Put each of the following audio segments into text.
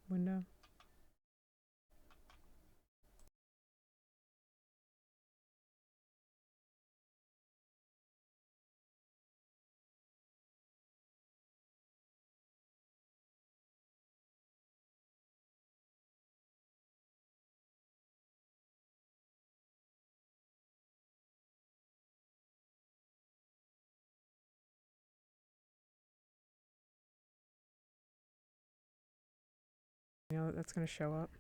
window. You know that's gonna show up.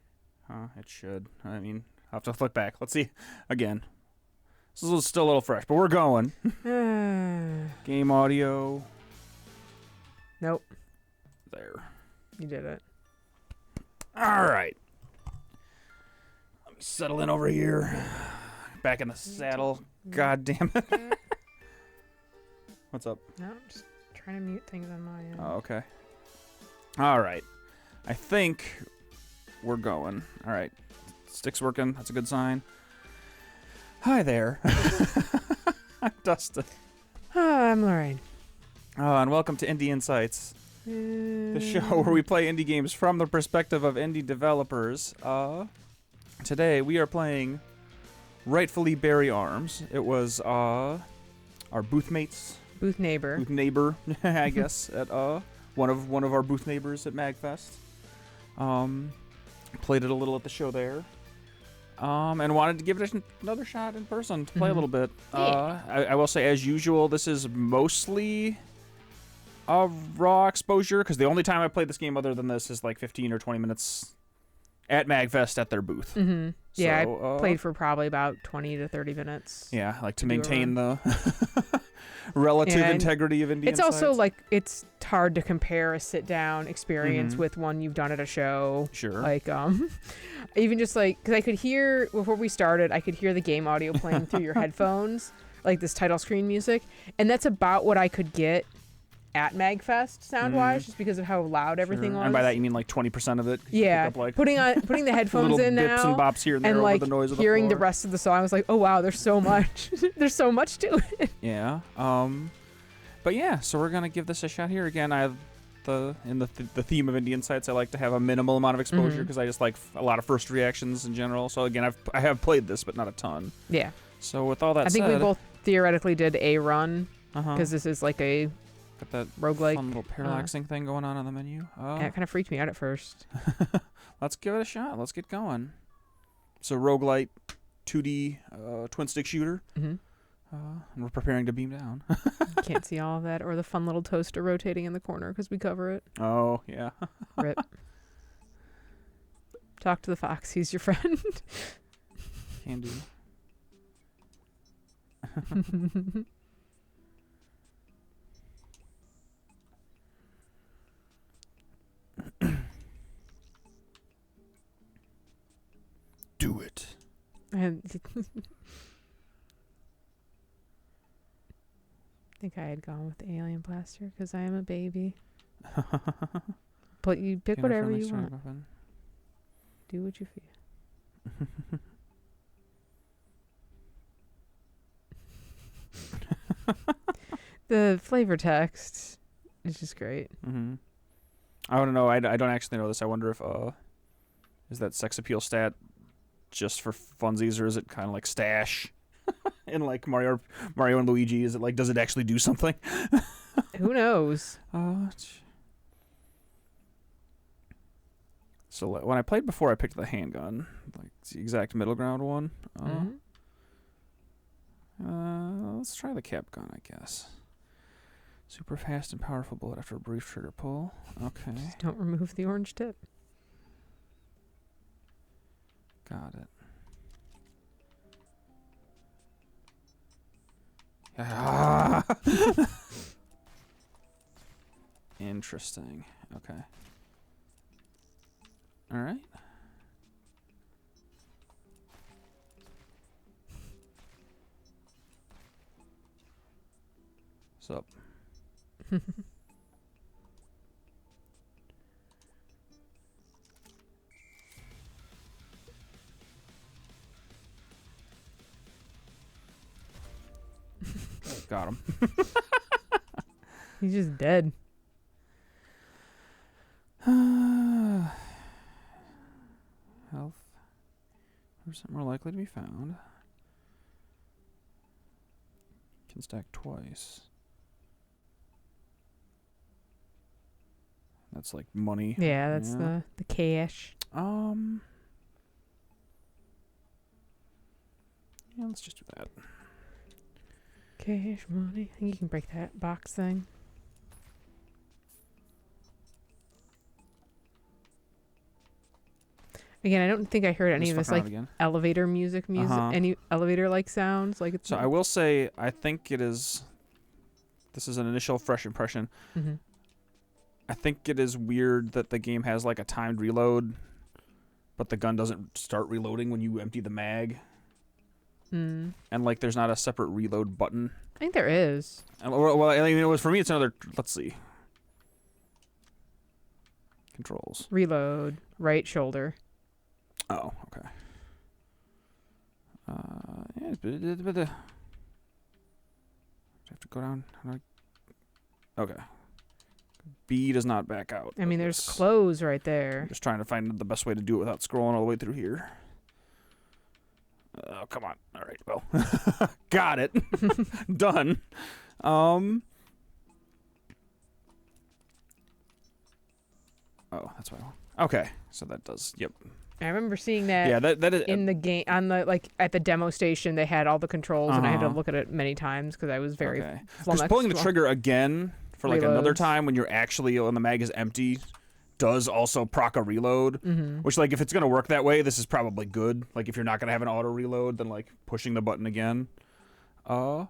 It should. I mean, I'll have to look back. Let's see. Again. This is still a little fresh, but we're going. Game audio. Nope. There. You did it. All right. Let me settle in over here. Back in the saddle. God damn it. What's up? No, I'm just trying to mute things on my end. Oh, okay. All right. I think we're going. All right. Stick's working. That's a good sign. Hi there. I'm Dustin. I'm Lorraine. And welcome to Indie Insights, the show where we play indie games from the perspective of indie developers. Today we are playing Rightfully Beary Arms. It was our booth mates. Booth neighbor, I guess, at one of our booth neighbors at MagFest. Played it a little at the show there. And wanted to give it another shot in person to play a little bit. Yeah. I will say, as usual, this is mostly a raw exposure, because the only time I played this game other than this is like 15 or 20 minutes at MagFest at their booth. Mm-hmm. Yeah, So, I played for probably about 20 to 30 minutes. Yeah, like to maintain the relative integrity of indie It's Insights. also like it's hard to compare a sit-down experience with one you've done at a show. Sure. Like even just like, because I could hear before we started, I could hear the game audio playing through your headphones, like this title screen music, and that's about what I could get at MagFest sound-wise, just because of how loud everything was. And by that you mean like 20% of it. Yeah, Up, like, putting the headphones little in bips now and bops here and there over like the noise of the hearing the floor. rest of the song, I was like, oh wow, there's so much. There's so much to it. Yeah. But yeah, so we're gonna give this a shot here again. I have the theme of Indie Insights, I like to have a minimal amount of exposure because I just like a lot of first reactions in general. So again, I have played this, but not a ton. Yeah. So with all that I think said, we both theoretically did a run because this is like a got that roguelike fun little parallaxing thing going on the menu. Yeah, it kind of freaked me out at first. Let's give it a shot. Let's get going. So roguelite, 2D twin stick shooter. And we're preparing to beam down. Can't see all of that or the fun little toaster rotating in the corner because we cover it. Oh, yeah. Rip. Talk to the fox. He's your friend. Can do. Do it. I think I had gone with the alien blaster because I am a baby. But you pick whatever you want. Do what you feel. The flavor text is just great. I want to know. I don't actually know this. I wonder if is that sex appeal stat just for funsies, or is it kind of like stash in like Mario and Luigi? Is it like, does it actually do something? Who knows? So when I played before, I picked the handgun, like the exact middle ground one. Let's try the cap gun, I guess. Super fast and powerful bullet after a brief trigger pull. Okay. Just don't remove the orange tip. Got it. Ah! Interesting. Okay. All right. What's up? Got him. He's just dead. Health. 100% more likely to be found. Can stack twice. That's like money. Yeah, that's the cash. Yeah, let's just do that. Cash money. I think you can break that box thing. Again, I don't think I heard any of this like elevator music, any elevator-like sounds. Like it's. So I will say, I think it is. This is an initial fresh impression. Mm-hmm. I think it is weird that the game has like a timed reload, but the gun doesn't start reloading when you empty the mag. Mm. And like, there's not a separate reload button. I think there is. And, well, I mean, it was for me. It's another. Let's see. Controls. Reload. Right shoulder. Oh, okay. Yeah, but I have to go down. Okay. B does not back out. I mean, there's clothes right there. I'm just trying to find the best way to do it without scrolling all the way through here. Oh, come on. All right, well. Got it. Done. Oh, that's what I want. Okay, so that does, yep. I remember seeing that, that is, in the game, on the like at the demo station. They had all the controls, and I had to look at it many times because I was very Because pulling the trigger again for like Reloads. another time when you're actually when the mag is empty does also proc a reload. Mm-hmm. Which, like, if it's gonna work that way, this is probably good. Like, if you're not gonna have an auto reload, then like pushing the button again. But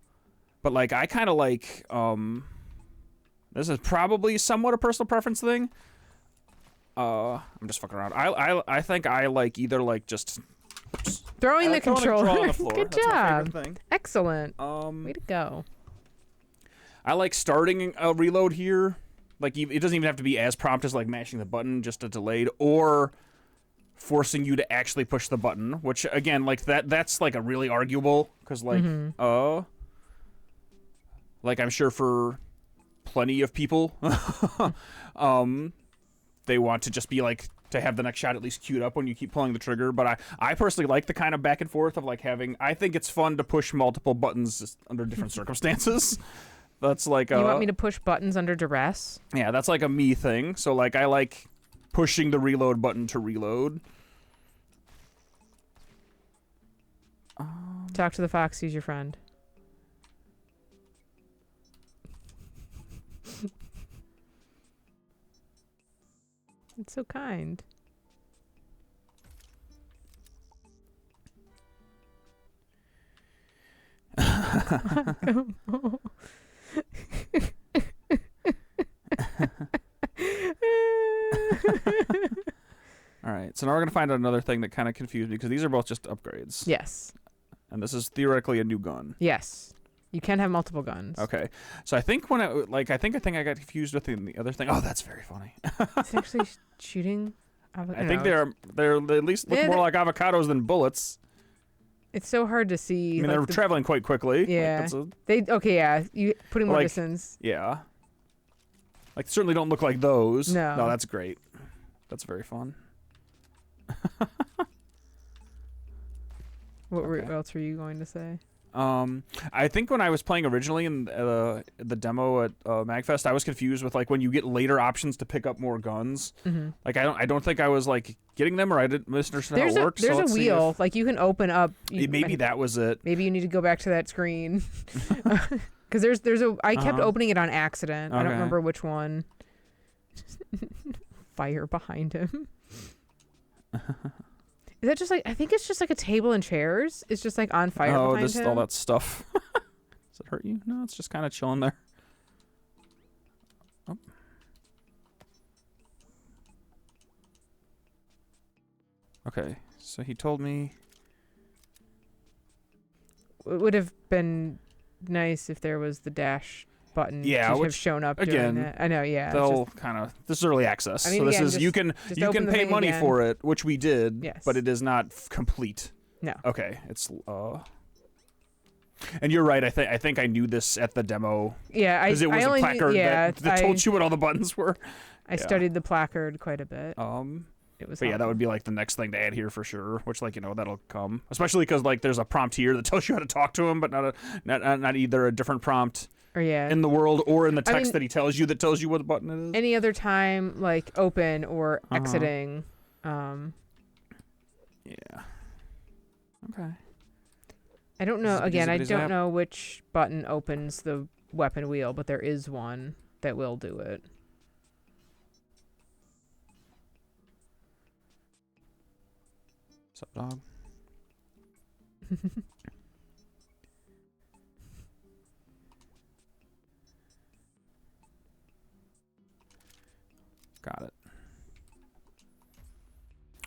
like I kind of like this is probably somewhat a personal preference thing. I'm just fucking around. I think I like either like just throwing the controller. On the floor. Good That's job. my favorite thing. Excellent. Way to go. I like starting a reload here. Like, it doesn't even have to be as prompt as like mashing the button, just a delayed, or forcing you to actually push the button. Which again, like that's like a really arguable because like like I'm sure for plenty of people, they want to just be like to have the next shot at least queued up when you keep pulling the trigger. But I personally like the kind of back and forth of like having. I think it's fun to push multiple buttons just under different circumstances. That's like you want me to push buttons under duress? Yeah, that's like a me thing. So like I like pushing the reload button to reload. Talk to the fox. He's your friend. It's so kind. All right, so now we're going to find out another thing that kind of confused me, because these are both just upgrades. Yes. And this is theoretically a new gun. Yes. You can have multiple guns. Okay. So I think when I think I got confused with the other thing. Oh, that's very funny. It's actually shooting. I think they're at least look more like avocados than bullets. It's so hard to see. I mean, they're traveling quite quickly. Yeah. You putting more distance. Yeah. Like, certainly don't look like those. No. No, that's great. That's very fun. What else were you going to say? I think when I was playing originally in the demo at MagFest, I was confused with like when you get later options to pick up more guns. Mm-hmm. Like I don't think I was like getting them, or I didn't misunderstand how it works. There's a wheel like you can open up. Maybe that was it. Maybe you need to go back to that screen because I kept opening it on accident. Okay. I don't remember which one. Fire behind him. Is that just like, I think it's just like a table and chairs. It's just like on fire behind him. All that stuff. Does it hurt you? No, it's just kind of chilling there. Oh. Okay, so he told me. It would have been nice if there was the dash button to have shown up again, during that. I know, yeah. They'll kind of, this is early access. I mean, so this again, is, you can pay money again. for it, which we did, Yes. but it is not complete. No. Okay, it's, And you're right. I think I knew this at the demo. Yeah, because it was I a only placard that told you what all the buttons were. I studied the placard quite a bit. It was. But yeah, that would be like the next thing to add here for sure. Which, like, that'll come, especially because like there's a prompt here that tells you how to talk to him, but not either a different prompt. Or in the world or in the text that he tells you that tells you what button it is. Any other time, like open or exiting. Yeah. Okay. I don't know. Again, I don't know which button opens the weapon wheel, but there is one that will do it. What's up, dog? Got it.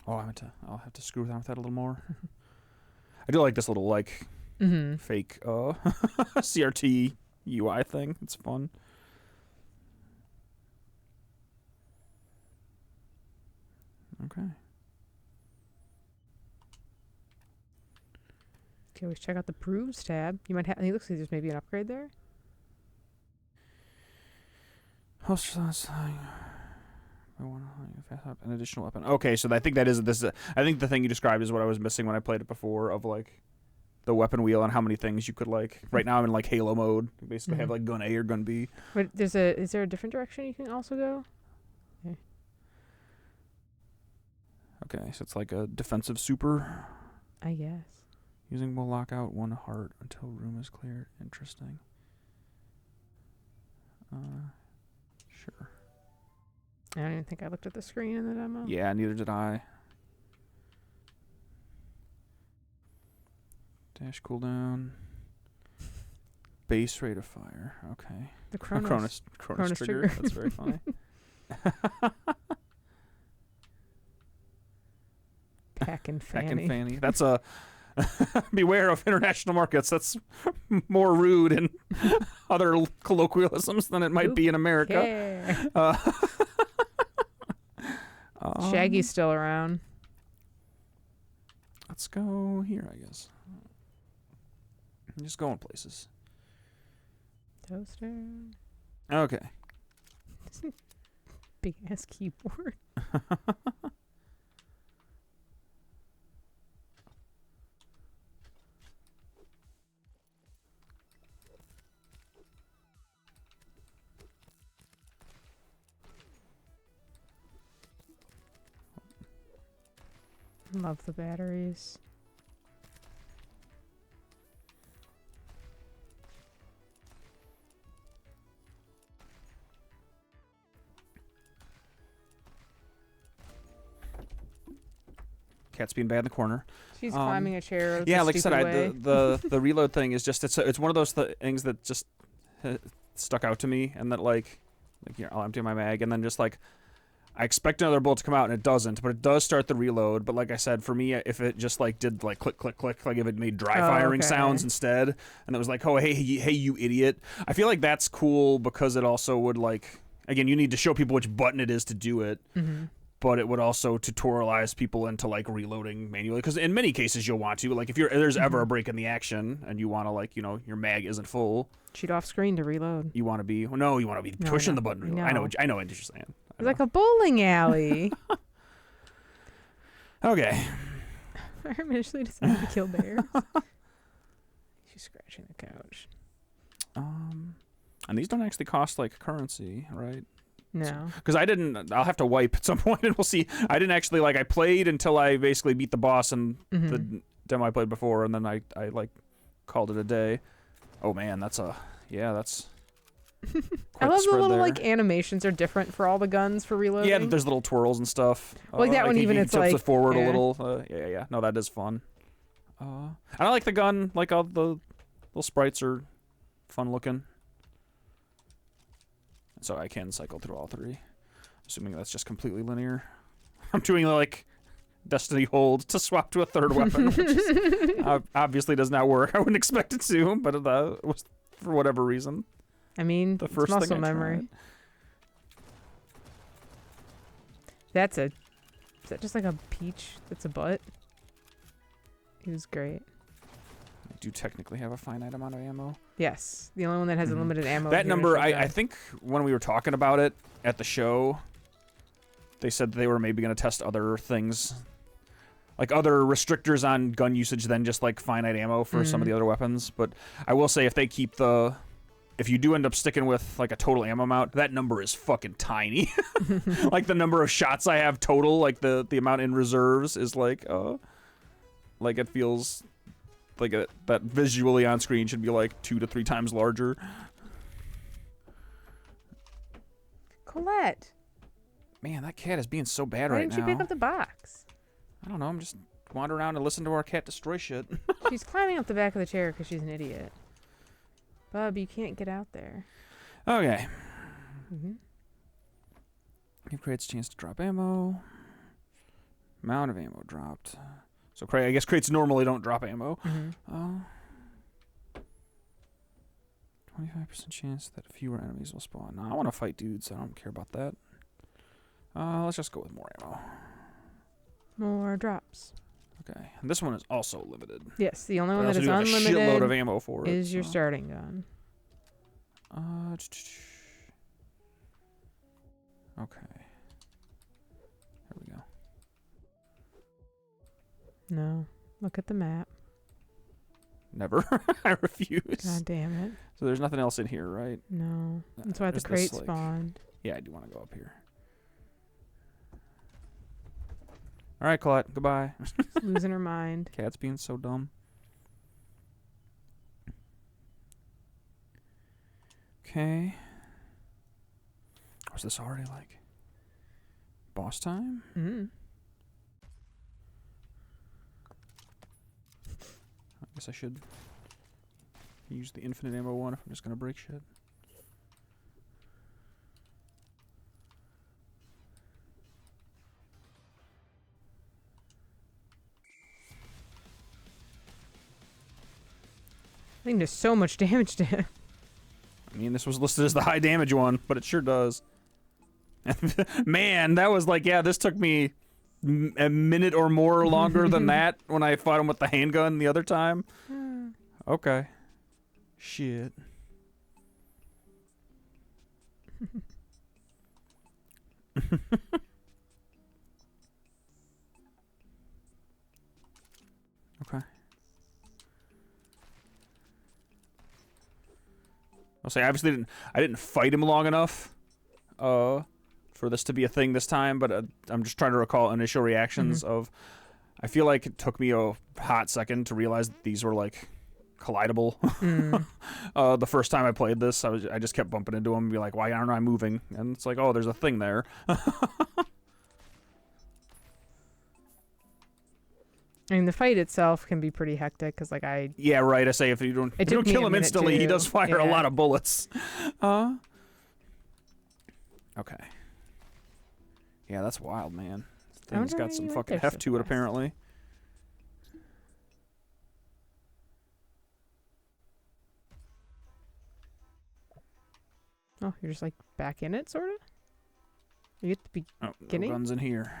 Oh, I'll have to screw around with that a little more. I do like this little like fake CRT UI thing. It's fun. Okay. Okay, always check out the proofs tab. You might have. It looks like there's maybe an upgrade there. Host an additional weapon. Okay, so I think that is this. I think the thing you described is what I was missing when I played it before, of like the weapon wheel and how many things you could like. Right now I'm in like Halo mode. You basically have like gun A or gun B. But is there a different direction you can also go? Okay, so it's like a defensive super. I guess. Using will lock out one heart until room is cleared. Interesting. Sure. I don't even think I looked at the screen in the demo. Yeah, neither did I. Dash cooldown. Base rate of fire. Okay. The Cronus trigger. That's very funny. Pack and Fanny. That's a beware of international markets. That's more rude in other colloquialisms than it might be in America. Shaggy's still around. Let's go here, I guess. Just going places. Toaster. Okay. Big ass keyboard. Love the batteries. Cat's being bad in the corner. She's climbing a chair. Yeah, like I said, the reload thing is just it's one of those things that just stuck out to me, and that like I'll empty my mag, and then just like I expect another bullet to come out and it doesn't, but it does start the reload. But like I said, for me, if it just like did like click click click, like if it made dry firing sounds instead, and it was like, oh hey you idiot, I feel like that's cool because it also would like, again, you need to show people which button it is to do it. But it would also tutorialize people into like reloading manually, because in many cases you'll want to, like if there's ever a break in the action and you want to like your mag isn't full, cheat off screen to reload. You want to be pushing the button to reload. I know what you're saying. It's like a bowling alley. Okay. Fire initially decided to kill bears. She's scratching the couch. And these don't actually cost like currency, right? No. Because I'll have to wipe at some point and we'll see. I didn't actually I played until I basically beat the boss in the demo I played before, and then I like called it a day. Oh man, that's I love the little like animations are different for all the guns for reloading. Yeah, there's little twirls and stuff. Like that one, even it's like forward a little. Yeah. No, that is fun. I like the gun. Like all the little sprites are fun looking. So I can cycle through all three, assuming that's just completely linear. I'm doing like Destiny hold to swap to a third weapon, which obviously does not work. I wouldn't expect it to, but it was for whatever reason. I mean, the first muscle memory. Is that just like a peach that's a butt? He was great. I do technically have a finite amount of ammo. Yes, the only one that has unlimited ammo. That here number, is I shotgun. think when we were talking about it at the show, they said they were maybe going to test other things, like other restrictors on gun usage than just like finite ammo for some of the other weapons. But I will say if they keep if you do end up sticking with like a total ammo amount, that number is fucking tiny. Like the number of shots I have total, like the amount in reserves is like it feels like that visually on screen should be like 2 to 3 times larger. Colette, Man, that cat is being so bad why right didn't now. you pick up the box? I don't know. I'm just wandering around and listen to our cat destroy shit. She's climbing up the back of the chair because she's an idiot. Bub, you can't get out there. Okay. Mm-hmm. Give crates a chance to drop ammo. Amount of ammo dropped. So I guess crates normally don't drop ammo. 25% chance that fewer enemies will spawn. No, I want to fight dudes. I don't care about that. Let's just go with more ammo. More drops. Okay. And this one is also limited. Yes, the only But one I that also is do have a shitload of unlimited ammo for it. is your starting gun. Okay. There we go. No, look at the map. Never. I refuse. God damn it. So there's nothing else in here, right? No. That's why the There's crate this, like- spawned. Yeah, I do want to go up here. All right, Colette. Goodbye. Losing her mind. Cat's being so dumb. Okay. Was this already like boss time? Mm. I guess I should use the infinite ammo one if I'm just gonna break shit. I think there's so much damage to him. I mean, this was listed as the high damage one, but it sure does. Man, that was like, yeah, this took me a minute or more longer than that when I fought him with the handgun the other time. Okay. Shit. Okay. I'll say obviously I didn't fight him long enough for this to be a thing this time, but I'm just trying to recall initial reactions of I feel like it took me a hot second to realize that these were like collidable. The first time I played this, I just kept bumping into them and be like, why aren't I moving? And it's like, oh, there's a thing there. I mean, the fight itself can be pretty hectic because, like, Yeah, right. I say if you don't It took me kill a him minute instantly, he too. does fire a Yeah. lot of bullets. Okay. Yeah, that's wild, man. This I wonder thing's got why some you went fucking there heft so to it, fast. apparently. Oh, you're just like back in it, sort of. You get to be. Oh, no Guinea? guns in here.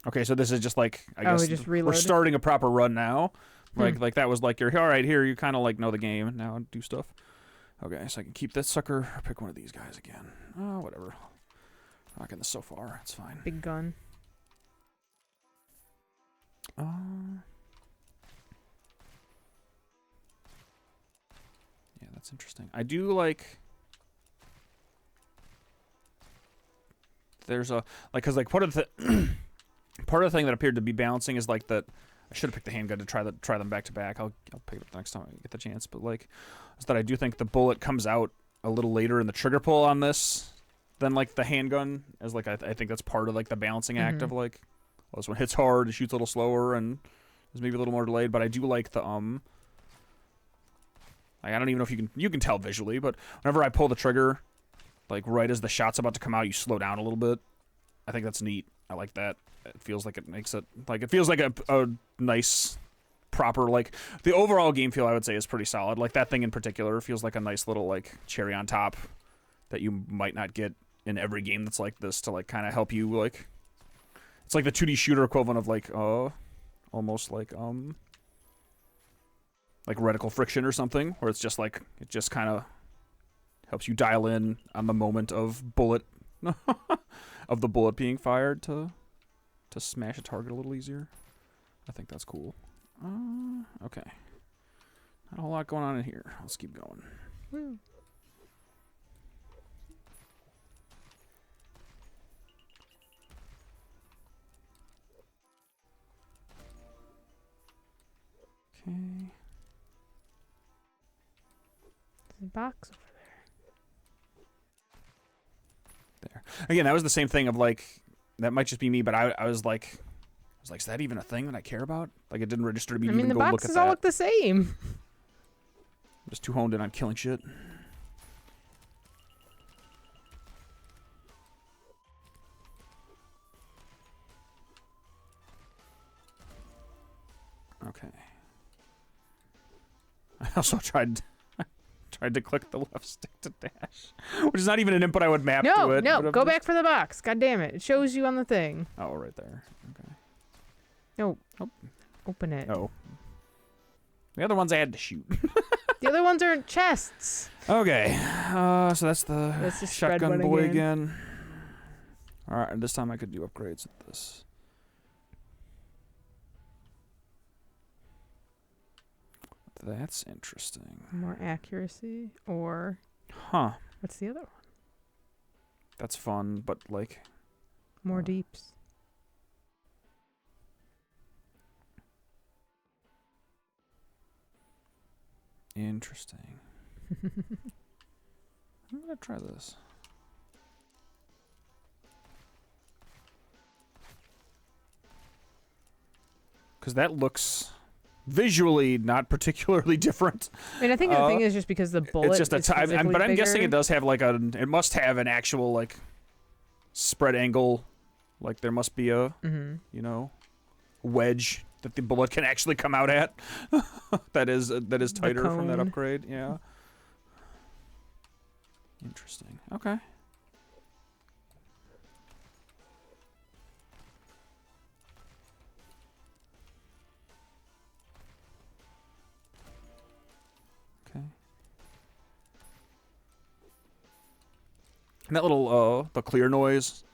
Okay, so this is just like I Oh, guess we just we're reloaded? starting a proper run now. Like that was like you're all right here. You kind of like know the game and now do stuff. Okay, so I can keep this sucker or pick one of these guys again. Oh, whatever. Rocking this so far, it's fine. Big gun. Yeah, that's interesting. I do like. There's a because like part of the thing that appeared to be balancing is like that. I should have picked the handgun to try them back to back. I'll pick it up the next time I get the chance. But like, is that I do think the bullet comes out a little later in the trigger pull on this than like the handgun. As like I think that's part of like the balancing act of like, well, this one hits hard, it shoots a little slower, and is maybe a little more delayed. But I do like the like, I don't even know if you can tell visually, but whenever I pull the trigger, like right as the shot's about to come out, you slow down a little bit. I think that's neat. I like that. It feels like it makes it like it feels like a nice, proper like the overall game feel. I would say is pretty solid. Like that thing in particular feels like a nice little like cherry on top that you might not get in every game that's like this to like kind of help you like. It's like the 2D shooter equivalent of like almost like like reticle friction or something, where it's just like it just kind of helps you dial in on the moment of bullet of the bullet being fired to smash a target a little easier. I think that's cool. Okay. Not a whole lot going on in here. Let's keep going. Woo. Okay. There's a box over There. Again, that was the same thing of like, that might just be me, but I was like, is that even a thing that I care about? Like, it didn't register to me to even the go look at boxes that. all look the same. I'm just too honed in on killing shit. Okay. I also tried to click the left stick to dash, which is not even an input I would map to it. No, go back for the box. God damn it. It shows you on the thing. Oh, right there. Okay. No. Oh. Open it. Oh. The other ones I had to shoot. The other ones are chests. Okay. So that's the Let's just spread shotgun one boy again. again. All right, and this time I could do upgrades at this. That's interesting. More accuracy or Huh. what's the other one? That's fun, but like More deeps. interesting. I'm gonna try this. Because that looks visually not particularly different. I mean, I think the thing is just because the bullet It's just a is time, physically but I'm guessing bigger. it does have like it must have an actual like spread angle, like there must be a you know wedge that the bullet can actually come out at. that is tighter from that cone. upgrade. Yeah. Interesting. Okay. Okay. And that little the clear noise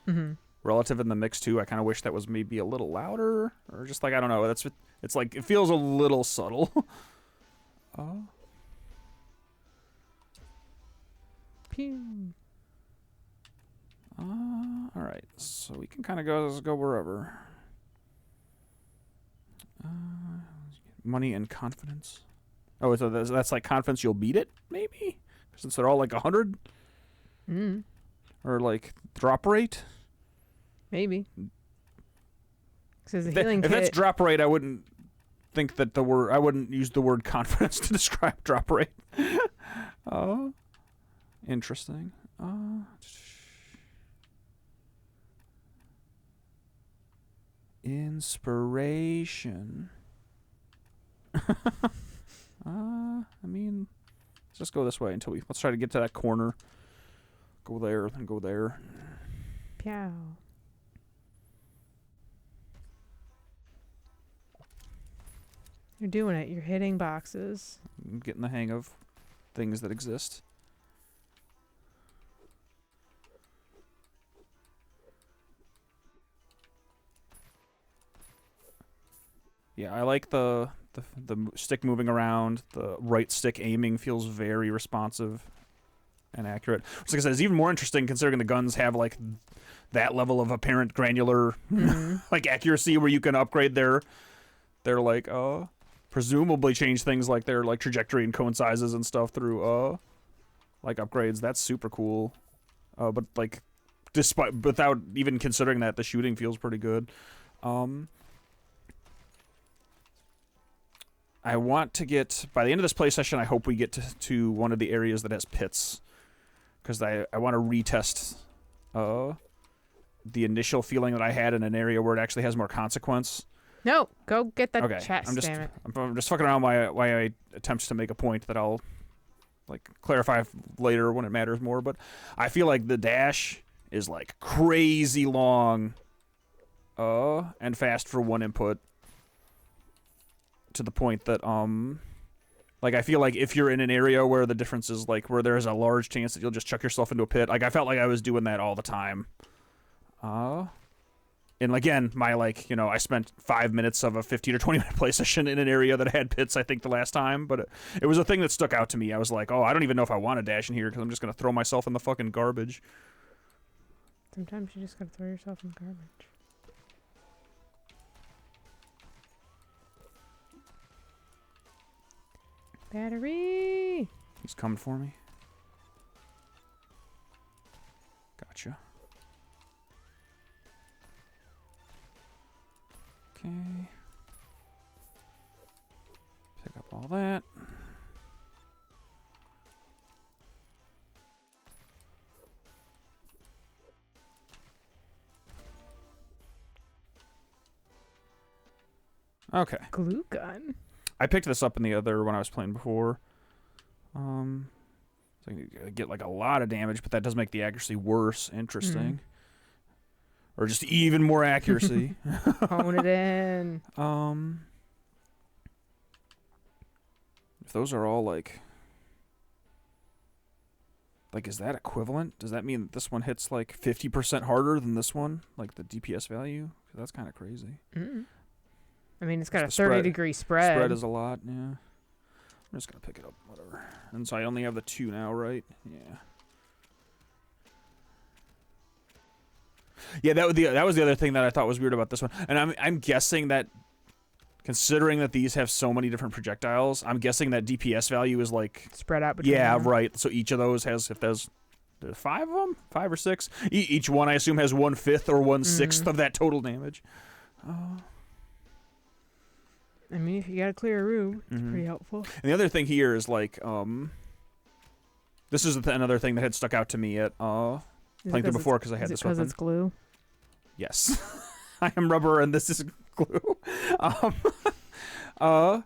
relative in the mix too, I kind of wish that was maybe a little louder, or just like I don't know. It's like it feels a little subtle. Oh. Pew. All right, so we can kind of go wherever. Money and confidence. Oh, so that's like confidence you'll beat it, maybe? Since they're all like 100? Or like drop rate? Maybe. Because the If healing that's kit. drop rate, I wouldn't think that I wouldn't use the word confidence to describe drop rate. Oh, interesting. Inspiration. I mean, let's just go this way until let's try to get to that corner. Go there, then go there. Pew. You're doing it. You're hitting boxes. I'm getting the hang of things that exist. Yeah, I like the stick moving around. The right stick aiming feels very responsive and accurate. Which, like I said, is even more interesting considering the guns have like that level of apparent granular like accuracy where you can upgrade their like presumably change things like their like trajectory and cone sizes and stuff through like upgrades. That's super cool. But like without even considering that, the shooting feels pretty good. I want to get, by the end of this play session, I hope we get to one of the areas that has pits. Because I want to retest the initial feeling that I had in an area where it actually has more consequence. No, go get that Okay, chest, damn it. I'm just fucking around why I attempt to make a point that I'll like clarify later when it matters more. But I feel like the dash is like crazy long and fast for one input. To the point that Like, I feel like if you're in an area where the difference is, like, where there's a large chance that you'll just chuck yourself into a pit, like, I felt like I was doing that all the time. And again, my, like, you know, I spent 5 minutes of a 15 or 20-minute play session in an area that had pits, I think, the last time, but it was a thing that stuck out to me. I was like, oh, I don't even know if I want to dash in here because I'm just going to throw myself in the fucking garbage. Sometimes you just gotta throw yourself in garbage. Battery! He's coming for me. Gotcha. Okay. Pick up all that. Okay. Glue gun? I picked this up in the other when I was playing before. So I get like a lot of damage, but that does make the accuracy worse. Interesting. Or just even more accuracy. Hone it in. If those are all like, is that equivalent? Does that mean that this one hits like 50% harder than this one? Like the DPS value? That's kind of crazy. I mean, it's got Just a the 30-degree spread. Spread is a lot, yeah. I'm just going to pick it up, whatever. And so I only have the 2 now, right? Yeah. Yeah, that was the other thing that I thought was weird about this one. And I'm guessing that, considering that these have so many different projectiles, I'm guessing that DPS value is like spread out between yeah, them. right. So each of those has, if there's 5 of them, 5 or 6, each one I assume has 1/5 or 1/6 of that total damage. I mean, if you got to clear a room, it's pretty helpful. And the other thing here is like, this is another thing that had stuck out to me at playing through before because I had this weapon. Because it's glue? Yes. I am rubber and this is glue. So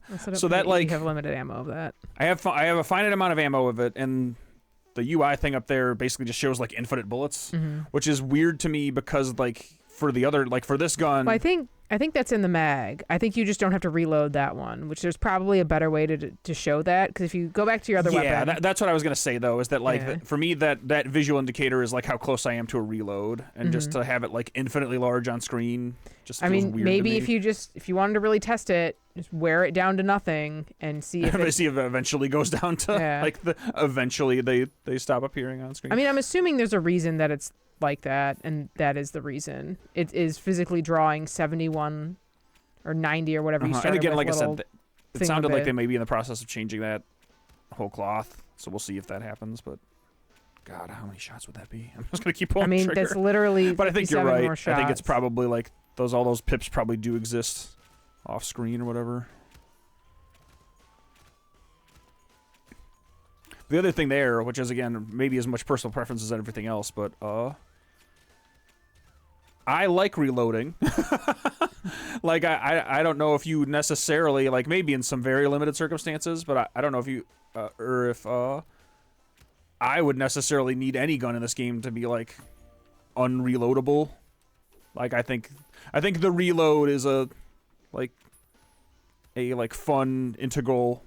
that like you have limited ammo of that. I have a finite amount of ammo of it, and the UI thing up there basically just shows like infinite bullets, which is weird to me because like for the other, like for this gun, well, I think that's in the mag. I think you just don't have to reload that one, which there's probably a better way to show that, because if you go back to your other weapon... Yeah, that's what I was going to say, though, is that, like, for me, that visual indicator is, like, how close I am to a reload, and just to have it, like, infinitely large on screen just feels weird maybe to me. if you wanted to really test it, just wear it down to nothing and see if see if it eventually goes down to, like, eventually they stop appearing on screen. I mean, I'm assuming there's a reason that it's like that, and that is the reason. It is physically drawing 71 or 90 or whatever you started and again, with. like I said, it sounded like they may be in the process of changing that whole cloth, so we'll see if that happens, but God, how many shots would that be? I'm just going to keep pulling the trigger. That's literally but I think you're right. More shots. I think it's probably like all those pips probably do exist off screen or whatever. The other thing there, which is again maybe as much personal preference as everything else, but I like reloading. Like I don't know if you necessarily, like, maybe in some very limited circumstances, but I don't know if you or if I would necessarily need any gun in this game to be like unreloadable. Like I think the reload is a fun integral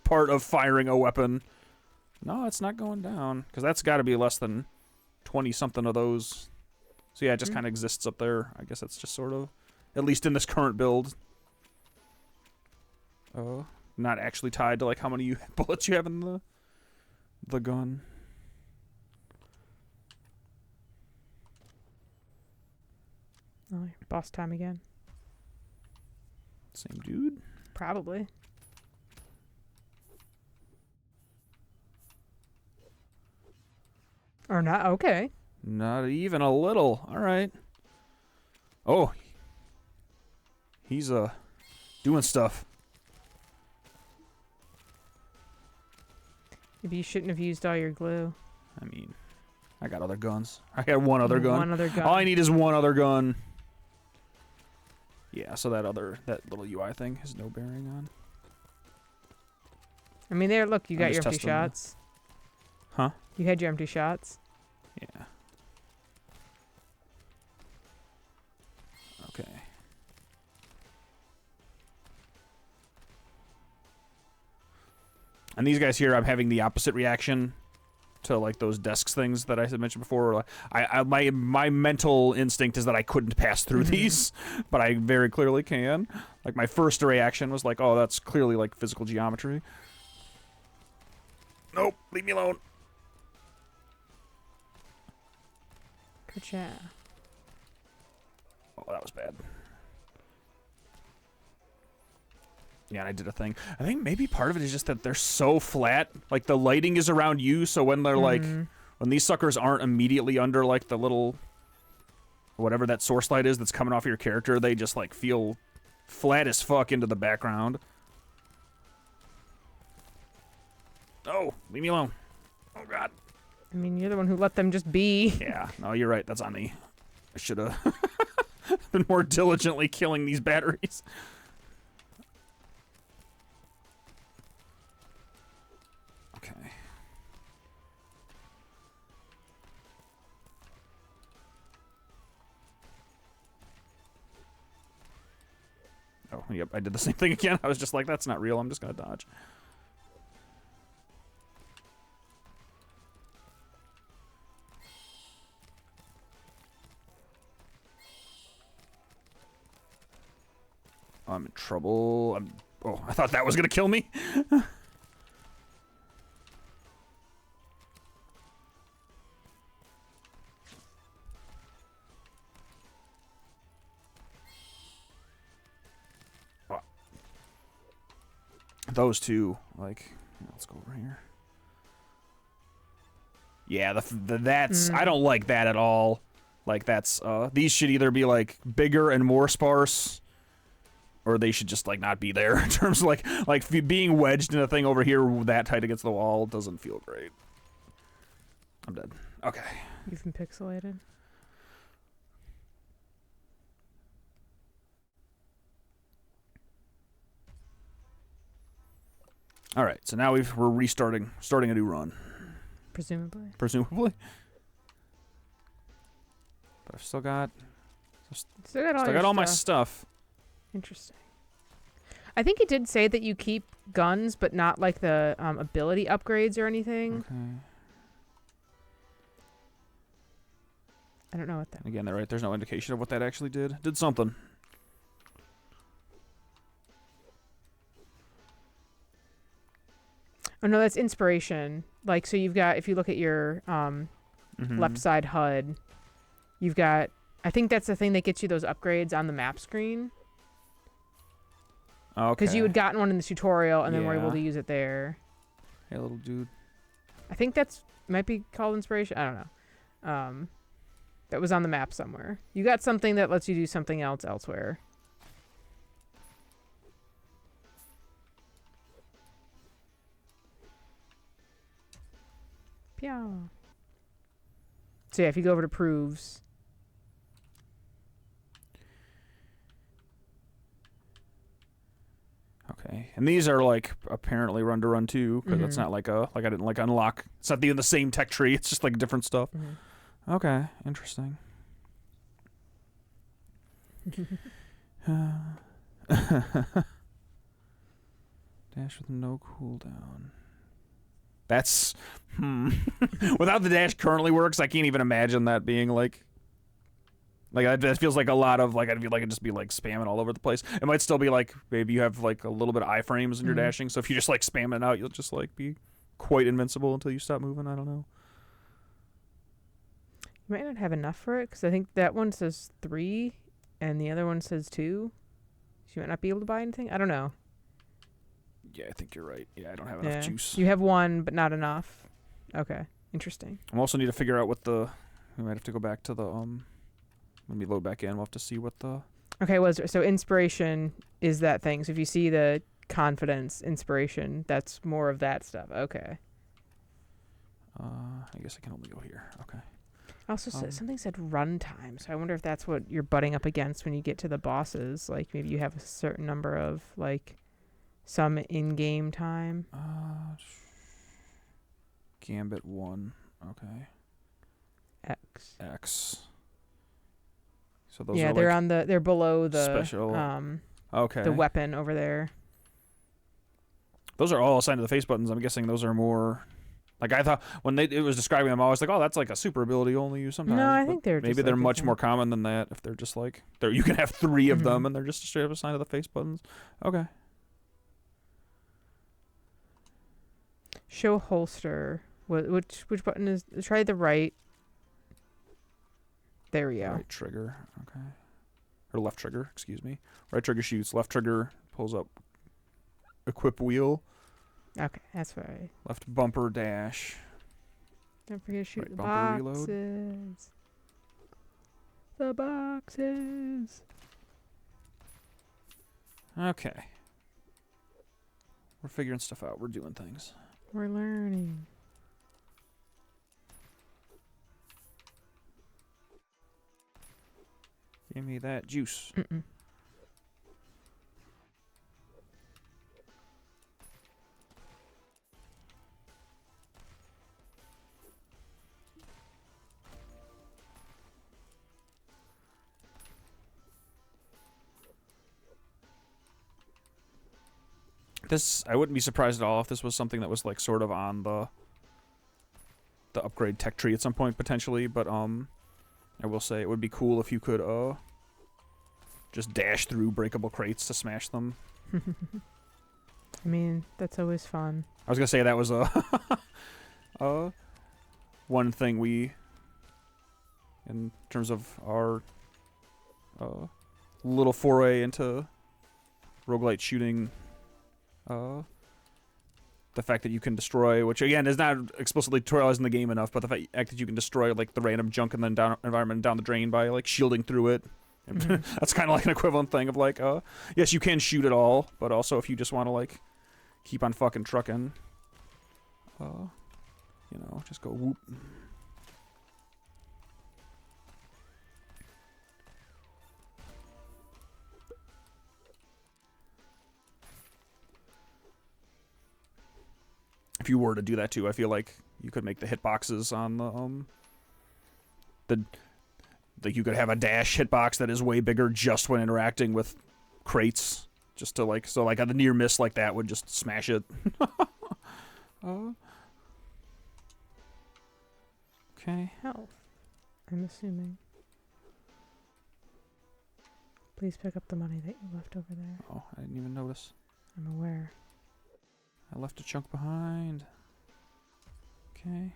part of firing a weapon. No, it's not going down, because that's got to be less than 20 something of those. So yeah, it just kind of exists up there. I guess it's just sort of, at least in this current build, not actually tied to like how many bullets you have in the gun. Oh, boss time again. Same dude? Probably. Or not? Okay. Not even a little. All right. Oh. He's doing stuff. Maybe you shouldn't have used all your glue. I mean, I got other guns. I got one other gun. One other gun. All I need is one other gun. Yeah, so that little UI thing has no bearing on. I mean, there, look, you got your empty shots. Huh? You had your empty shots. Yeah. Okay. And these guys here, I'm having the opposite reaction to like those desks things that I had mentioned before. My mental instinct is that I couldn't pass through these, but I very clearly can. Like my first reaction was like, oh, that's clearly like physical geometry. Nope, leave me alone. Ka-chow. Oh, that was bad. Yeah, and I did a thing. I think maybe part of it is just that they're so flat. Like, the lighting is around you, so when they're, like... When these suckers aren't immediately under, like, the little... Whatever that source light is that's coming off your character, they just, like, feel flat as fuck into the background. Oh, leave me alone. Oh, God. I mean, you're the one who let them just be. Yeah, no, you're right. That's on me. I should have been more diligently killing these batteries. Okay. Oh, yep, I did the same thing again. I was just like, that's not real. I'm just going to dodge. I'm in trouble. Oh, I thought that was going to kill me. Those two, like, let's go over here. Yeah, that's I don't like that at all. Like, that's these should either be like bigger and more sparse, or they should just like not be there. In terms of like being wedged in a thing over here that tight against the wall doesn't feel great. I'm dead. Okay. You've been pixelated. All right, so now we're starting a new run. Presumably. Presumably. But I've still got all my stuff. Interesting. I think it did say that you keep guns, but not like the ability upgrades or anything. Okay. I don't know what that. Again, they're right. There's no indication of what that actually did. Did something. Oh no, that's inspiration. Like, so you've got, if you look at your left side HUD, you've got, I think that's the thing that gets you those upgrades on the map screen. Okay. Because you had gotten one in the tutorial and then were able to use it there. Hey, little dude. I think that's, might be called inspiration. I don't know. That was on the map somewhere. You got something that lets you do something else elsewhere. Yeah. So yeah, if you go over to proves. Okay, and these are like apparently run to run too, because it's not like I didn't like unlock. It's not even the same tech tree. It's just like different stuff. Okay, interesting. Dash with no cooldown. That's without the dash currently works. I can't even imagine that being like that feels like a lot of like I'd just be like spamming all over the place. It might still be like maybe you have like a little bit of iframes in your dashing, so if you just like spam it out, you'll just like be quite invincible until you stop moving. I don't know. You might not have enough for it because I think that one says 3 and the other one says 2. So you might not be able to buy anything. I don't know. Yeah, I think you're right. Yeah, I don't have enough juice. You have 1, but not enough. Okay, interesting. I also need to figure out what the. We might have to go back to the Let me load back in. We'll have to see what the. Okay, so inspiration is that thing. So if you see the confidence, inspiration, that's more of that stuff. Okay. I guess I can only go here. Okay. Also, something said runtime. So I wonder if that's what you're butting up against when you get to the bosses. Like maybe you have a certain number of like. Some in-game time. Gambit 1. Okay. X. So those are they're like they're below the special. Okay. The weapon over there. Those are all assigned to the face buttons. I'm guessing those are more... Like, I thought when it was describing them, I was like, oh, that's like a super ability only used sometimes. No, I But think they're maybe just they're like much more different. common than that. If they're just like you can have 3 of them Mhm. and they're just straight up assigned to the face buttons. Okay. Show holster. Which button is? Try the right. There we go. Right trigger. Okay. Or left trigger. Excuse me. Right trigger shoots. Left trigger pulls up. Equip wheel. Okay, that's right. Left bumper dash. Don't forget to shoot Right the bumper reload. boxes. The boxes. Okay. We're figuring stuff out. We're doing things. We're learning. Give me that juice. Mm-mm. This, I wouldn't be surprised at all if this was something that was like sort of on the upgrade tech tree at some point potentially, but I will say it would be cool if you could just dash through breakable crates to smash them. I mean, that's always fun. I was gonna say that was one thing we, in terms of our little foray into roguelite shooting, the fact that you can destroy, which again is not explicitly tutorialized in the game enough, but the fact that you can destroy like the random junk in the environment down the drain by like shielding through it. Mhm. That's kind of like an equivalent thing of like, yes, you can shoot it all, but also if you just want to like keep on fucking trucking, you know, just go whoop. If you were to do that too, I feel like you could make the hitboxes on the like you could have a dash hitbox that is way bigger just when interacting with crates, just to like so like the near miss like that would just smash it. Okay. Health. I'm assuming. Please pick up the money that you left over there. Oh, I didn't even notice. I'm aware. I left a chunk behind. Okay.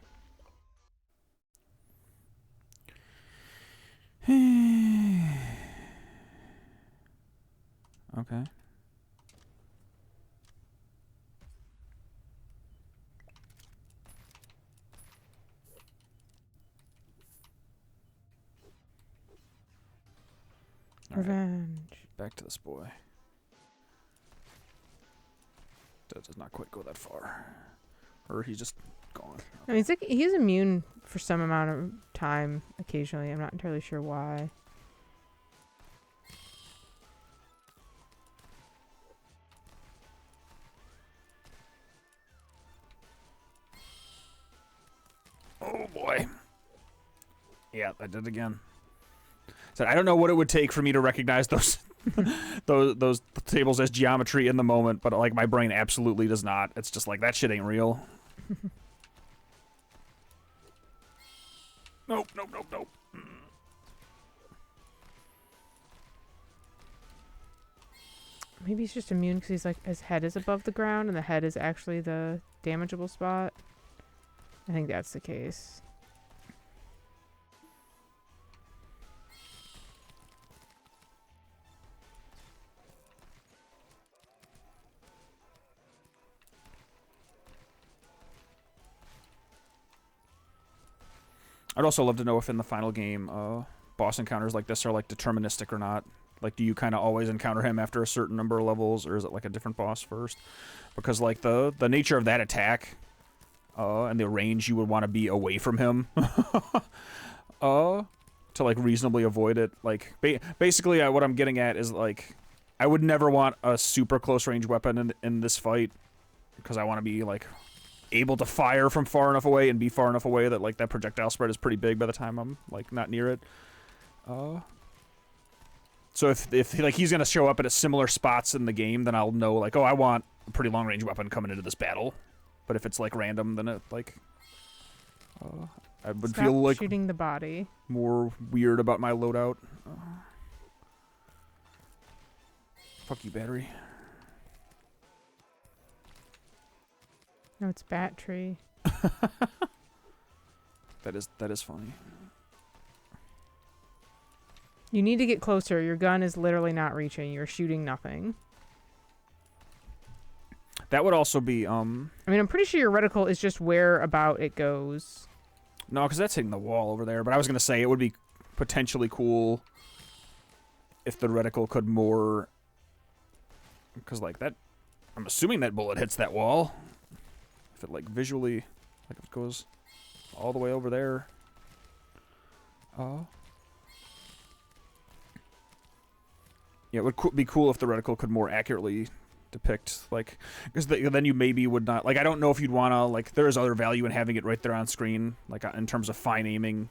Okay. All right, Revenge. back to this boy. That does not quite go that far. Or he's just gone. I mean, it's like he's immune for some amount of time occasionally. I'm not entirely sure why. Oh boy. Yeah, I did it again. So I don't know what it would take for me to recognize those those tables as geometry in the moment, but like my brain absolutely does not. It's just like that shit ain't real. Nope, nope, nope, nope. Maybe he's just immune because he's like his head is above the ground and the head is actually the damageable spot. I think that's the case. I'd also love to know if in the final game, boss encounters like this are like deterministic or not. Like, do you kind of always encounter him after a certain number of levels, or is it like a different boss first? Because like the nature of that attack, and the range you would want to be away from him, to like reasonably avoid it. Like basically, what I'm getting at is like, I would never want a super close range weapon in this fight, because I want to be like able to fire from far enough away and be far enough away that like that projectile spread is pretty big by the time I'm like not near it. So if like he's gonna show up at a similar spots in the game, then I'll know like, oh, I want a pretty long range weapon coming into this battle. But if it's like random, then it like I would Stop feel like shooting the body. more weird about my loadout. Fuck you, battery. No, it's battery. That is funny. You need to get closer. Your gun is literally not reaching. You're shooting nothing. That would also be I mean, I'm pretty sure your reticle is just where about it goes. no, because that's hitting the wall over there. But I was gonna say it would be potentially cool if the reticle could more, because like that, I'm assuming that bullet hits that wall. If it like visually, like if it goes all the way over there. Yeah, it would be cool if the reticle could more accurately depict, like, because then you maybe would not, like, I don't know if you'd want to, like, there is other value in having it right there on screen, like, in terms of fine aiming.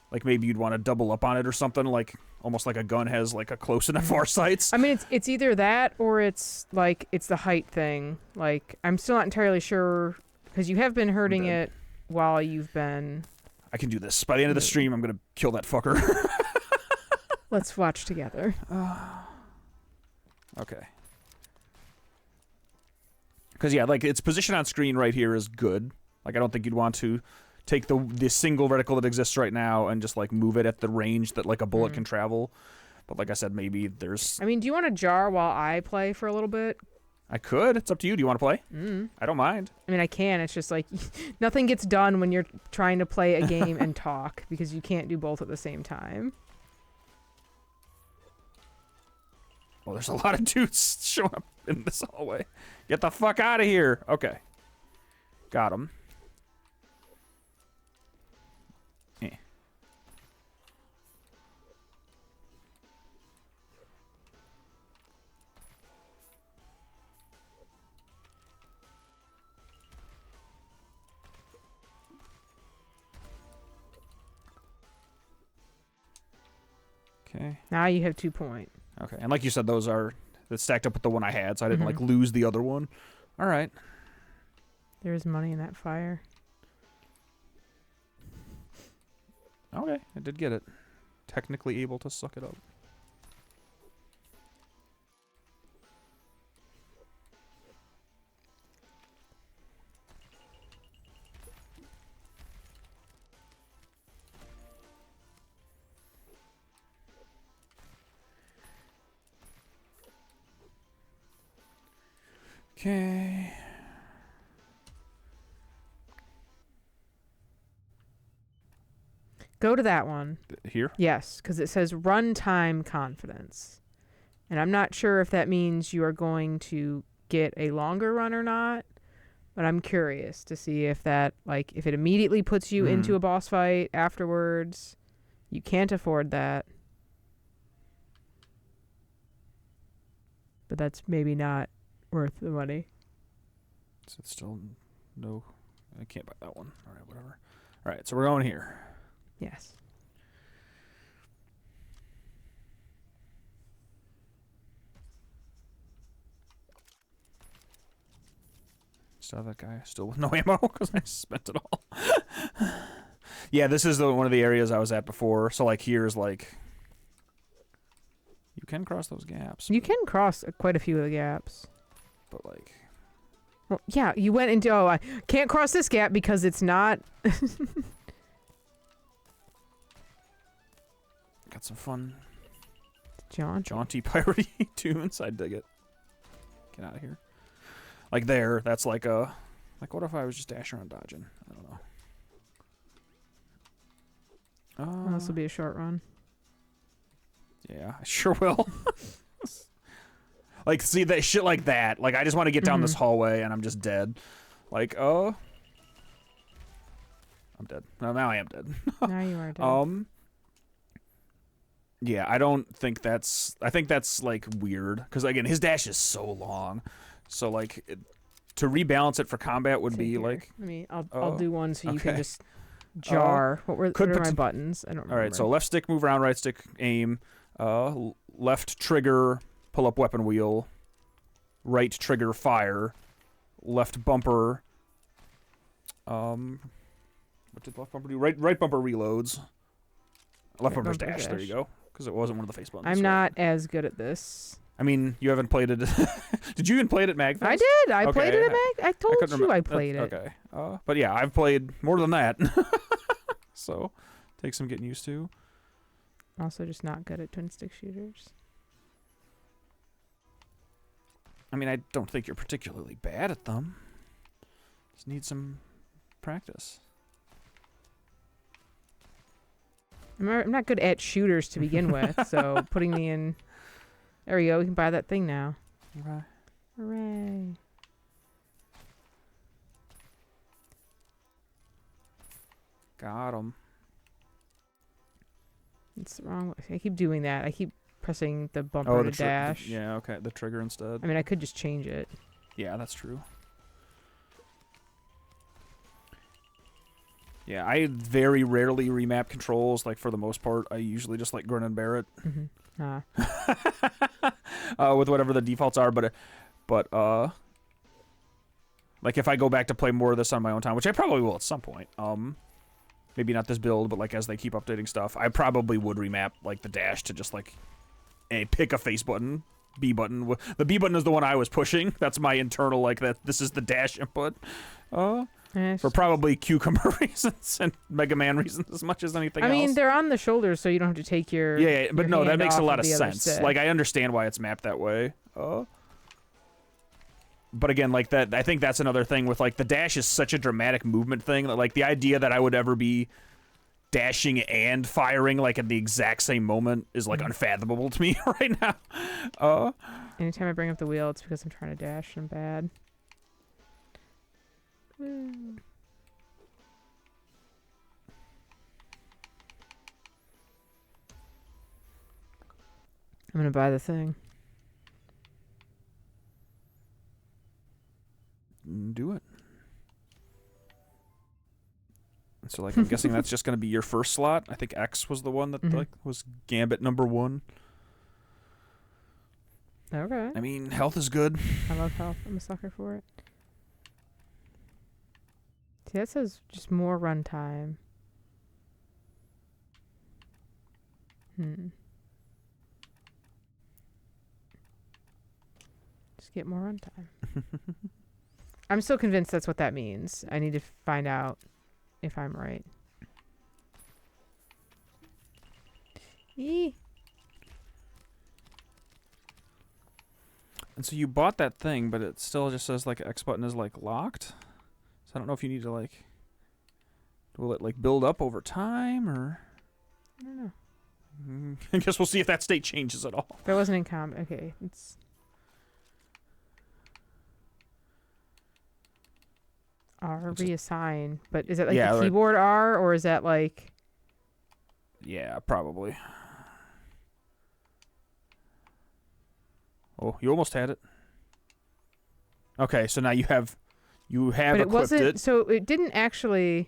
Like, maybe you'd want to double up on it or something, like, almost like a gun has, like, a close and a far sights. I mean, it's either that or it's, like, it's the height thing. Like, I'm still not entirely sure, because you have been hurting it while you've been... I can do this. By the end of the stream, I'm going to kill that fucker. Let's watch together. Okay. Because, yeah, like, its position on screen right here is good. Like, I don't think you'd want to take the single reticle that exists right now and just, like, move it at the range that, like, a bullet can travel. But, like I said, maybe there's... I mean, do you want to jar while I play for a little bit? I could. It's up to you. Do you want to play? I don't mind. I mean, I can. It's just, like, nothing gets done when you're trying to play a game and talk, because you can't do both at the same time. Well, there's a lot of dudes showing up in this hallway. Get the fuck out of here. Okay. Got him. Eh. Okay. Now you have 2 points. Okay, and like you said, those are that's stacked up with the one I had, so I didn't like lose the other one. All right. There's money in that fire. Okay, I did get it. Technically able to suck it up. Okay. Go to that one. Here? Yes, because it says runtime confidence. And I'm not sure if that means you are going to get a longer run or not, but I'm curious to see if that, like, if it immediately puts you into a boss fight afterwards. You can't afford that. But that's maybe not worth the money. So it's still no... I can't buy that one. All right, whatever. All right, so we're going here. Yes. Still have that guy still with no ammo because I spent it all. Yeah, this is one of the areas I was at before. So, like, here's, like... You can cross those gaps. You can cross quite a few of the gaps. But, like... Well, yeah, you went into... Oh, I can't cross this gap because it's not... Got some fun... Jaunty piratey tunes. I dig it. Get out of here. Like there, that's like a... Like, what if I was just dashing around dodging? I don't know. This will be a short run. Yeah, I sure will. Like, see, that shit like that. Like, I just want to get down this hallway, and I'm just dead. Like, I'm dead. No, now I am dead. Now you are dead. Yeah, I don't think that's... I think that's, like, weird. Because, again, his dash is so long. So, like, to rebalance it for combat would be, like... I mean, I'll do one so you can just jar. What are my buttons? I don't remember. All right, so left stick, move around, right stick, aim. Left trigger, pull up weapon wheel. right trigger fire, left bumper. What did left bumper do? Right bumper reloads. Left bumper's bumper dash. There you go. Because it wasn't one of the face buttons. I'm not as good at this. I mean, you haven't played it. Did you even play it at MagFest? I did. I played it at Mag. I told couldn't you remem- I played it. Okay. But yeah, I've played more than that. So, takes some getting used to. Also, just not good at twin stick shooters. I mean, I don't think you're particularly bad at them. Just need some practice. I'm not good at shooters to begin with, so putting me in... There we go. We can buy that thing now. Okay. Hooray. Got him. It's wrong. I keep doing that. I keep pressing the bumper to dash. Yeah, okay. The trigger instead. I mean, I could just change it. Yeah, that's true. Yeah, I very rarely remap controls. Like, for the most part, I usually just, like, grin and bear it. With whatever the defaults are. But like, if I go back to play more of this on my own time, which I probably will at some point, maybe not this build, but, like, as they keep updating stuff, I probably would remap, like, the dash to just, like, pick a face button, B button. The B button is the one I was pushing. That's my internal, like, that. This is the dash input. For probably Cucumber reasons and Mega Man reasons as much as anything else. I mean, they're on the shoulders, so you don't have to take your... Yeah, but no, that makes a lot of sense. sense. Like, I understand why it's mapped that way. But again, like, that, I think that's another thing with, like, the dash is such a dramatic movement thing that, like, the idea that I would ever be dashing and firing, like, at the exact same moment is, like, unfathomable to me right now. Anytime I bring up the wheel, it's because I'm trying to dash and I'm bad. Woo. I'm gonna buy the thing. Do it. So, like, I'm guessing that's just gonna be your first slot. I think X was the one that like was Gambit #1. Okay. I mean, health is good. I love health. I'm a sucker for it. See, that says just more runtime. Just get more runtime. I'm still convinced that's what that means. I need to find out if I'm right. Eee. And so you bought that thing, but it still just says, like, X button is, like, locked. So I don't know if you need to, like... Will it, like, build up over time, or... I don't know. I guess we'll see if that state changes at all. If I wasn't in combat, okay. It's... R, reassign. But is that, like, the keyboard R, or is that, like... Yeah, probably. Oh, you almost had it. Okay, so now you have but it wasn't, so it didn't actually...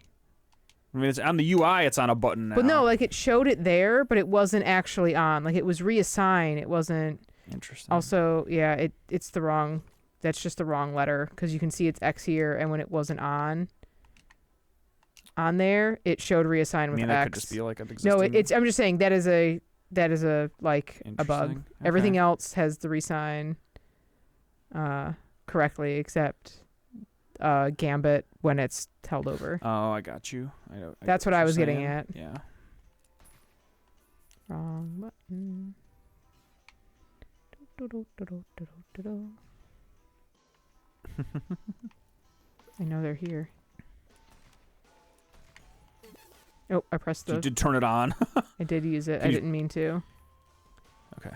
I mean, it's on the UI, it's on a button now. But no, like, it showed it there, but it wasn't actually on. Like, it was reassign. It wasn't... Interesting. Also, yeah, it's the wrong... That's just the wrong letter, because you can see it's X here, and when it wasn't on there, it showed reassign with X. That could just be, like, an existing... No, it's... I'm just saying that is a like, a bug. Okay. Everything else has the reassign correctly, except Gambit when it's held over. Oh, I got you. That's what I was getting at. Yeah. Wrong button. I know they're here. Oh, I pressed the... You did turn it on. I did use it. I didn't mean to. Okay.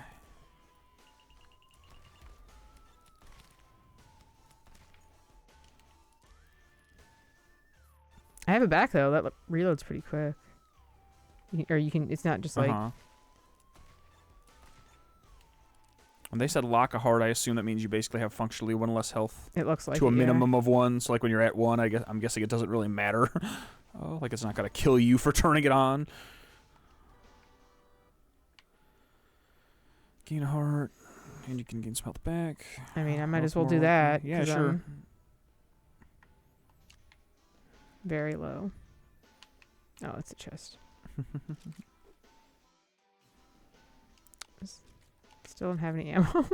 I have it back, though. That reloads pretty quick. Or you can... It's not just like... When they said lock a heart, I assume that means you basically have functionally one less health. It looks like to a yeah. minimum of one. So, like, when you're at one, I'm guessing it doesn't really matter. Oh, like, it's not going to kill you for turning it on. Gain a heart. And you can gain some health back. I mean, I might as well More do likely. that. Yeah, 'cause sure. I'm very low. Oh, it's a chest. Still don't have any ammo.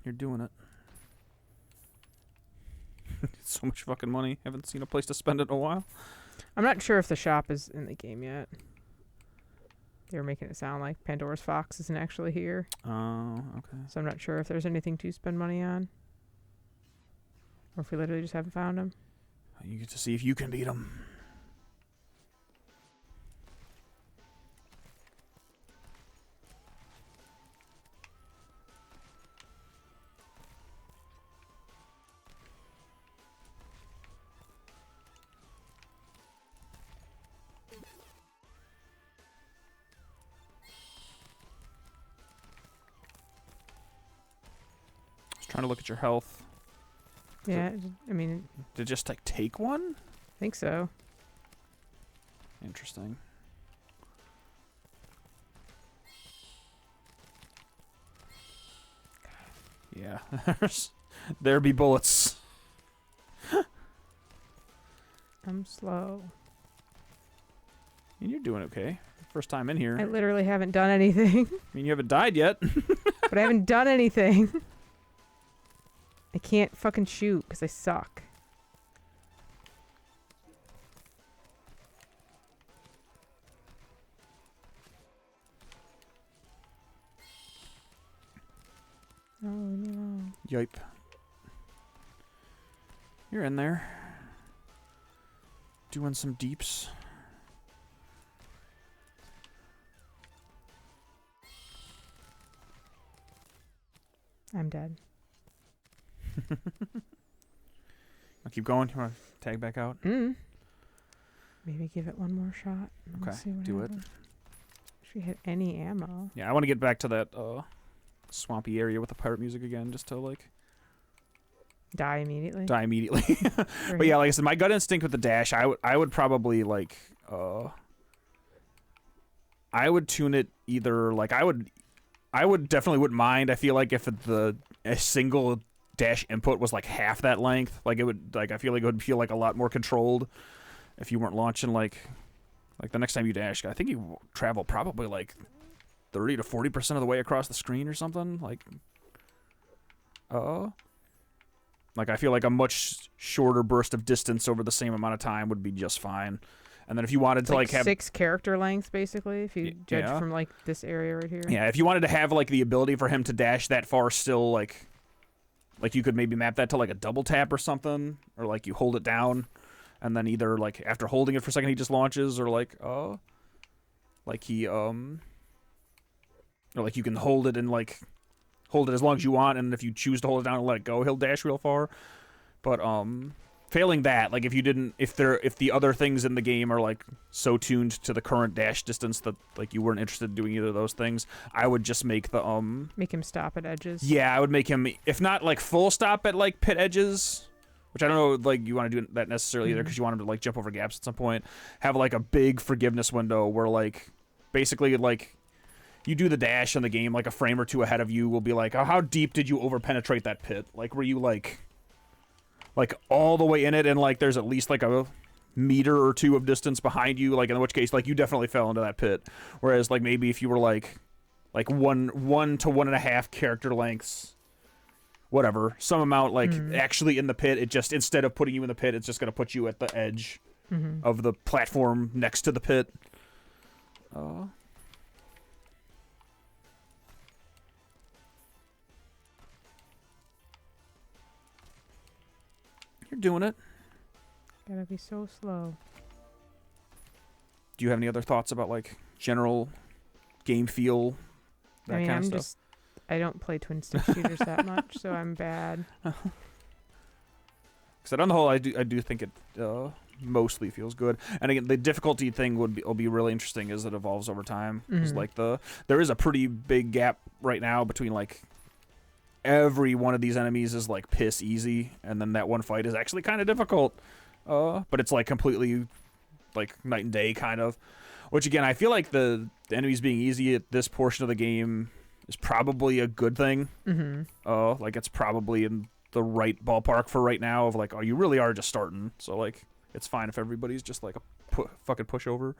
You're doing it. It's so much fucking money. Haven't seen a place to spend it in a while. I'm not sure if the shop is in the game yet. They were making it sound like Pandora's Fox isn't actually here. Oh, okay. So I'm not sure if there's anything to spend money on. Or if we literally just haven't found them. You get to see if you can beat them. Trying to look at your health. Yeah, I mean, Did it just like take one? I think so. Interesting. Yeah. There be bullets. I'm slow. And you're doing okay. First time in here. I literally haven't done anything. I mean, you haven't died yet. But I haven't done anything. I can't fucking shoot because I suck. Oh, leave me alone. Yipe. You're in there. Doing some deeps. I'm dead. I'll keep going. You want to tag back out? Maybe give it one more shot. And Okay, see what do it. happens. If we had any ammo. Yeah, I want to get back to that swampy area with the pirate music again, just to like Die immediately. die immediately. But yeah, like I said, my gut instinct with the dash, I would probably like I would tune it either like I would definitely wouldn't mind. I feel like if a single dash input was like half that length, like it would like I feel like it would feel like a lot more controlled if you weren't launching like the next time you dash. I think you travel probably like 30 to 40% of the way across the screen or something. Like I feel like a much shorter burst of distance over the same amount of time would be just fine. And then if you wanted to like have 6 character lengths basically, if you judge yeah. from like this area right here. Yeah, if you wanted to have like the ability for him to dash that far still, like you could maybe map that to like a double tap or something, or like you hold it down and then either like after holding it for a second he just launches, or like he or like you can hold it and like hold it as long as you want, and if you choose to hold it down and let it go, he'll dash real far. But failing that, like if the other things in the game are like so tuned to the current dash distance that like you weren't interested in doing either of those things, I would just make the make him stop at edges. yeah, I would make him, if not like full stop at like pit edges, which I don't know like you want to do that necessarily either, because you want him to like jump over gaps at some point. Have like a big forgiveness window where like basically like you do the dash in the game like a frame or two ahead of you will be like, oh, how deep did you over penetrate that pit? Like were you like all the way in it, and like there's at least like a meter or two of distance behind you, like in which case like you definitely fell into that pit. Whereas like maybe if you were like 1 to 1.5 character lengths, whatever, some amount like actually in the pit, it just, instead of putting you in the pit, it's just gonna put you at the edge of the platform next to the pit. You're doing it. Gotta be so slow. Do you have any other thoughts about like general game feel, that I mean, kind of stuff? I don't play twin stick shooters that much, so I'm bad. Because said, on the whole, I do think it mostly feels good. And again, the difficulty thing will be really interesting as it evolves over time. Because like there is a pretty big gap right now between like every one of these enemies is like piss easy, and then that one fight is actually kind of difficult. But it's like completely like night and day kind of. Which again, I feel like the enemies being easy at this portion of the game is probably a good thing. Like it's probably in the right ballpark for right now of like, oh, you really are just starting. So like, it's fine if everybody's just like a fucking pushover.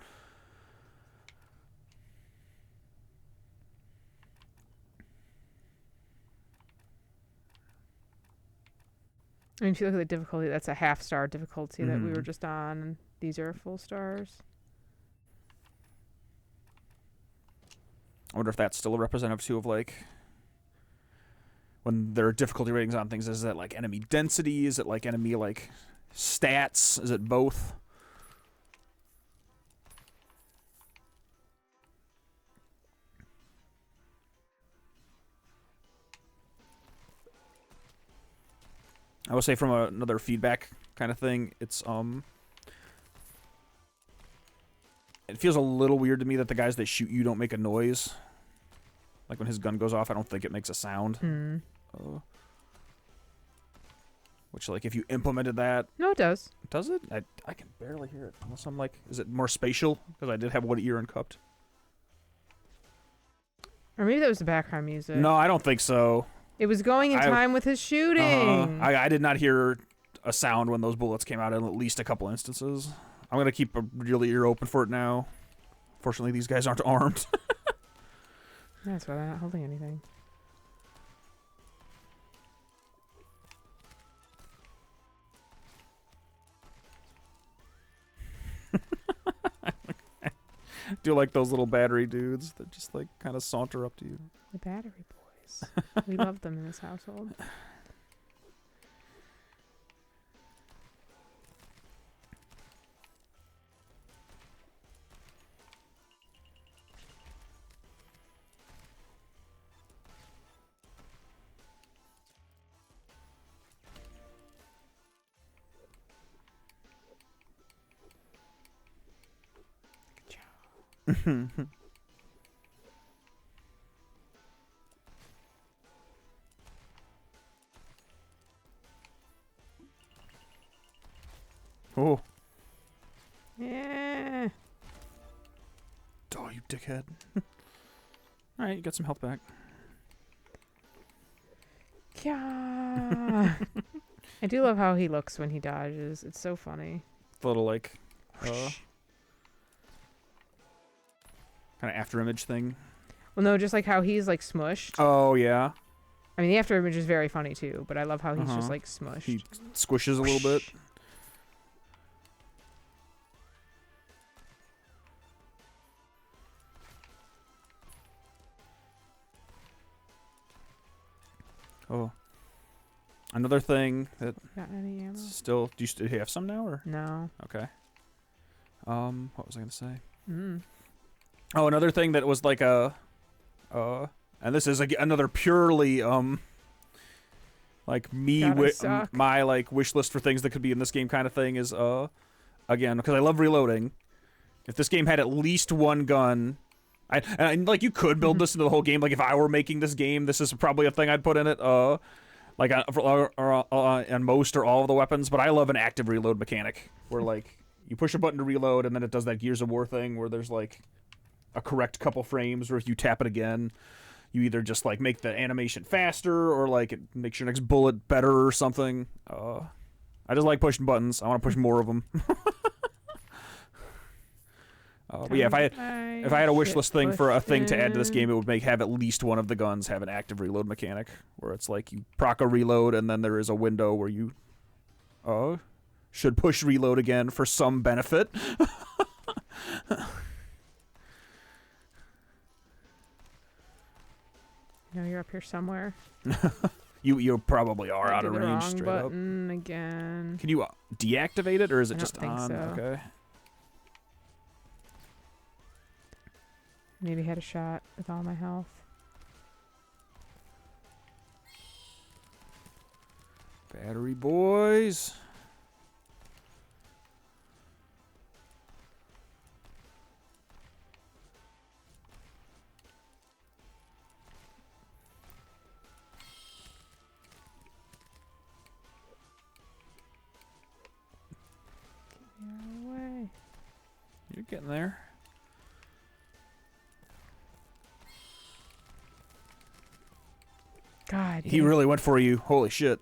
I mean, if you look at the difficulty, that's a half-star difficulty that we were just on, and these are full stars. I wonder if that's still a representative too of like when there are difficulty ratings on things. Is that like enemy density? Is it like enemy like stats? Is it both? I will say from another feedback kind of thing, it's it feels a little weird to me that the guys that shoot you don't make a noise. Like when his gun goes off, I don't think it makes a sound. Which, like, if you implemented that... No, it does. Does it? I can barely hear it. Unless I'm like... Is it more spatial? Because I did have one ear uncupped. Or maybe that was the background music. No, I don't think so. It was going in time with his shooting. I did not hear a sound when those bullets came out in at least a couple instances. I'm going to keep a real ear open for it now. Fortunately, these guys aren't armed. That's why they're not holding anything. Do like those little battery dudes that just like kind of saunter up to you. The battery boys. We love them in this household. Oh. Yeah. Oh, you dickhead. Alright, you got some health back. Yeah. I do love how he looks when he dodges. It's so funny. The little, like, kind of after image thing. Well, no, just like how he's like smushed. Oh, yeah. I mean, the after image is very funny too, but I love how he's just like smushed. He squishes a little bit. Oh. Another thing that Got any ammo? still... Do you have some now, or...? No. Okay. What was I going to say? Oh, another thing that was like a... and this is another purely, like me... my, like, wish list for things that could be in this game kind of thing is, again, because I love reloading. If this game had at least one gun... And like, you could build this into the whole game. Like, if I were making this game, this is probably a thing I'd put in it. Like, on most or all of the weapons. But I love an active reload mechanic. Where, like, you push a button to reload, and then it does that Gears of War thing where there's, like, a correct couple frames where if you tap it again, you either just, like, make the animation faster or, like, it makes your next bullet better or something. I just like pushing buttons. I want to push more of them. But yeah, if I had a wish list thing for a thing to add to this game, it would have at least one of the guns have an active reload mechanic, where it's like you proc a reload and then there is a window where you should push reload again for some benefit. No, you're up here somewhere. You probably are out of range. Wrong straight button up. Again. Can you deactivate it, or is it I just don't think on? so. Okay. Maybe had a shot with all my health. Battery boys. You're getting there. God. He really went for you. Holy shit.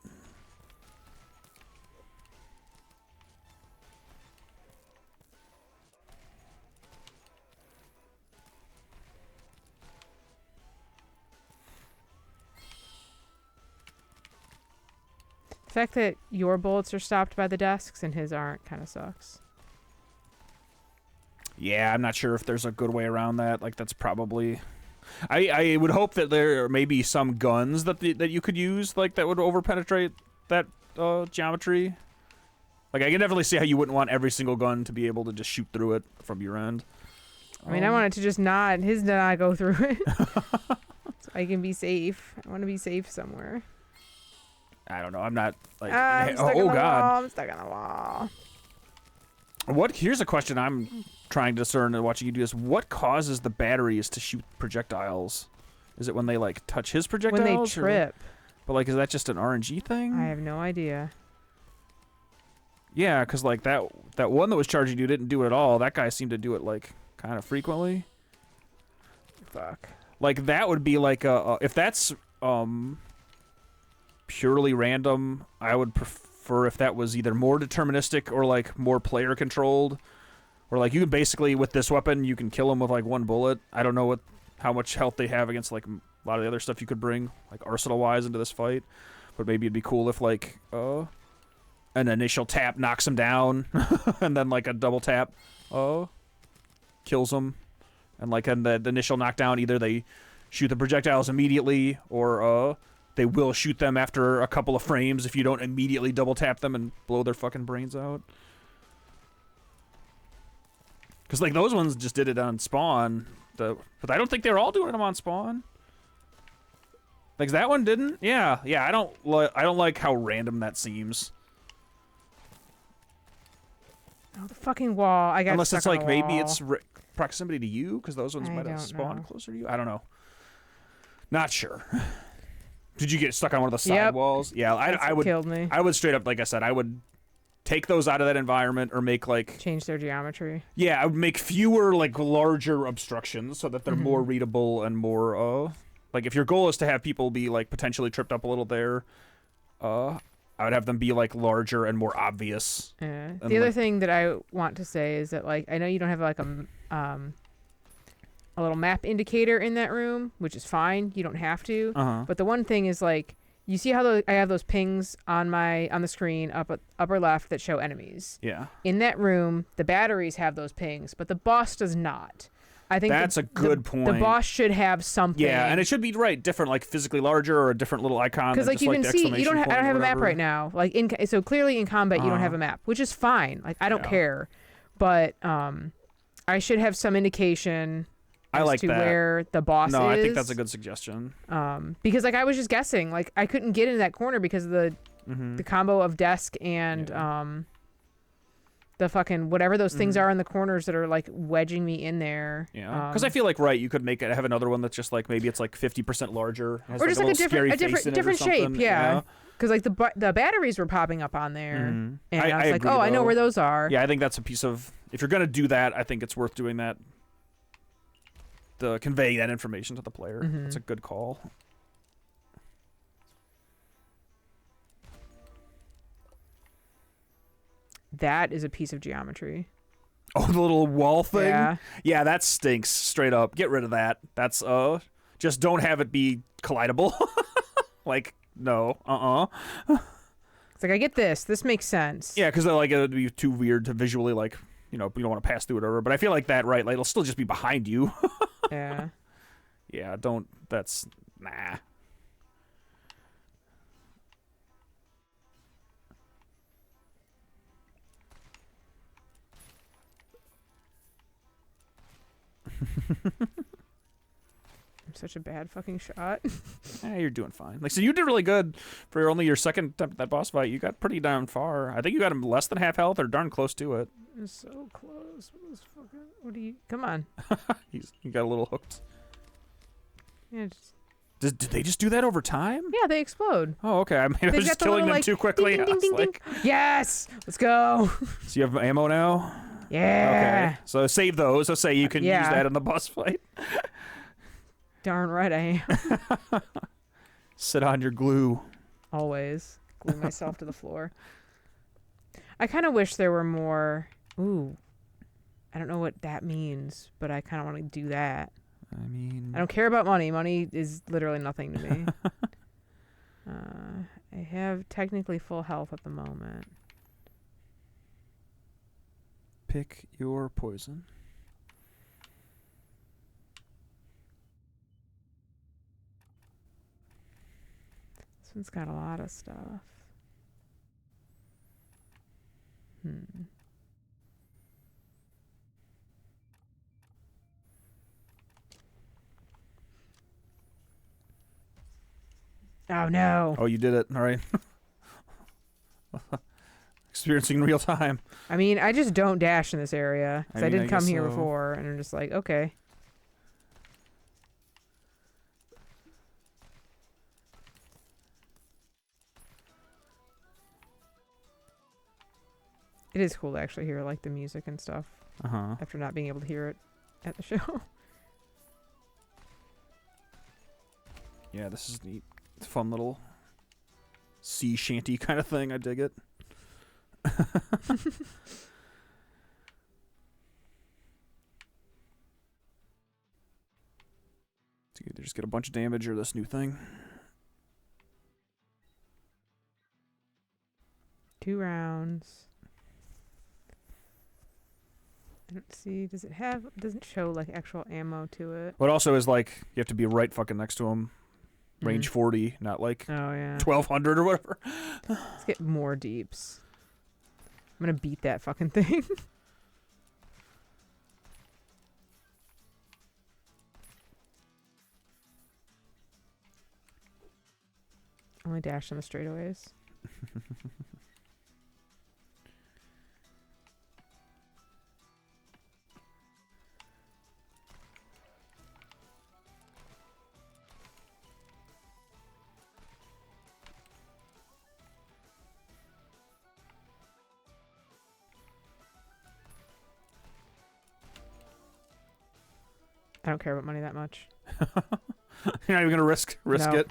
The fact that your bullets are stopped by the desks and his aren't kind of sucks. Yeah, I'm not sure if there's a good way around that. Like, that's probably... I would hope that there may be some guns that that you could use, like, that would overpenetrate that geometry. Like, I can definitely see how you wouldn't want every single gun to be able to just shoot through it from your end. I mean, I want it to just not... His not go through it. So I can be safe. I want to be safe somewhere. I don't know. I'm not, like... I'm stuck on the God. wall. I'm stuck on the wall. Here's a question I'm trying to discern and watching you do this. What causes the batteries to shoot projectiles? Is it when they, like, touch his projectiles? When they trip. But, like, is that just an RNG thing? I have no idea. Yeah, because, like, that one that was charging you didn't do it at all. That guy seemed to do it, like, kind of frequently. Fuck. Like, that would be, like, if that's, purely random, I would prefer if that was either more deterministic or, like, more player controlled, or, like, you can basically, with this weapon, you can kill them with, like, one bullet. I don't know how much health they have against, like, a lot of the other stuff you could bring, like, arsenal wise into this fight, but maybe it'd be cool if, like, an initial tap knocks them down and then, like, a double tap kills them, and, like, in the initial knockdown, either they shoot the projectiles immediately, or they will shoot them after a couple of frames if you don't immediately double tap them and blow their fucking brains out. Because, like, those ones just did it on spawn, but I don't think they were all doing them on spawn. Like, that one didn't. Yeah. I don't like how random that seems. Oh, the fucking wall. I got Unless stuck it's on like the maybe wall. it's proximity to you, because those ones might have spawned closer to you. I don't know. Not sure. Did you get stuck on one of the side walls? Yeah, I would. Killed me. I would straight up, like I said, I would take those out of that environment, or make, like, Change their geometry. Yeah, I would make fewer, like, larger obstructions so that they're more readable and more like, if your goal is to have people be, like, potentially tripped up a little there, I would have them be, like, larger and more obvious. Yeah. And, The other like, thing that I want to say is that, like, I know you don't have, like, a little map indicator in that room, which is fine. You don't have to. But the one thing is, like, you see how I have those pings on the screen upper left that show enemies. Yeah. In that room, the batteries have those pings, but the boss does not. I think that's a good point. The boss should have something. Yeah, and it should be different, like, physically larger, or a different little icon. Because, like, you can see, I don't have a map right now. Like, so clearly in combat, you don't have a map, which is fine. Like, I don't care, but I should have some indication. I like to that. Where the boss is. No, I think that's a good suggestion. Because, like, I was just guessing. Like, I couldn't get into that corner because of the combo of desk and the fucking whatever those things are in the corners that are, like, wedging me in there. Yeah. Because I feel like, you could have another one that's just, like, maybe it's, like, 50% larger. Has, or like, just, like, a different shape. Yeah. Because, like, the batteries were popping up on there. And I was like, agree, I know where those are. Yeah, I think that's a piece of... If you're going to do that, I think it's worth doing that. To convey that information to the player. That's a good call. That is a piece of geometry. Oh, the little wall thing? Yeah. Yeah, that stinks straight up. Get rid of that. That's, just don't have it be collidable. Like, no. It's like, I get this. This makes sense. Yeah, because, like, it would be too weird to visually, like, you don't want to pass through it or whatever. But I feel like that, like, it'll still just be behind you. Yeah. Yeah, that's, nah. I'm such a bad fucking shot. You're doing fine. Like, so you did really good for only your second attempt at that boss fight. You got pretty darn far. I think you got him less than half health or darn close to it. It's so close. What do you... Come on. You got a little hooked. Yeah, Did they just do that over time? Yeah, they explode. Oh, okay. I mean, I was just killing them too quickly. Ding, ding, ding, ding. Yes! Let's go. So you have ammo now? Yeah. Okay. So save those. So say you can use Yeah. that in the boss fight. Darn right I am. Sit on your glue. Always glue myself to the floor. I kind of wish there were more. Ooh, I don't know what that means, but I kind of want to do that. I mean, I don't care about money. Money is literally nothing to me. I have technically full health at the moment. pick your poison. This one's got a lot of stuff. Oh no. Oh, you did it. All right. Experiencing in real time. I mean, I just don't dash in this area. Because I mean, I did come guess here so. before, and I'm just like, okay. It is cool to actually hear like the music and stuff Uh-huh. after not being able to hear it at the show. Yeah, this is neat. It's a fun little sea shanty kind of thing. I dig it. So you either just get a bunch of damage or this new thing. 2 rounds. I don't see. Does it have? Doesn't show like actual ammo to it. What also is like you have to be right fucking next to him. Range Mm. 40, not like Oh yeah. 1200 or whatever. Let's get more deeps. I'm gonna beat that fucking thing. Only dash on the straightaways. I don't care about money that much. You're not even gonna risk No. it.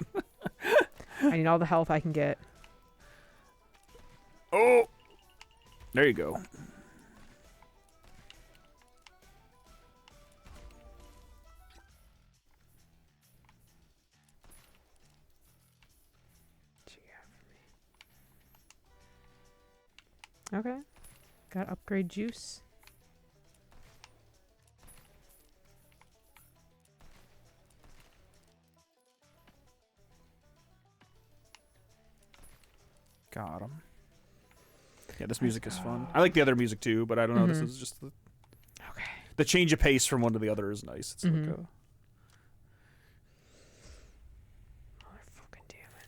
I need all the health I can get. Oh, there you go. Okay. Got upgrade juice. Got him. Yeah, this music is fun. I like the other music too, but I don't know. This is just Okay. the change of pace from one to the other is nice. It's like a Fucking damn it.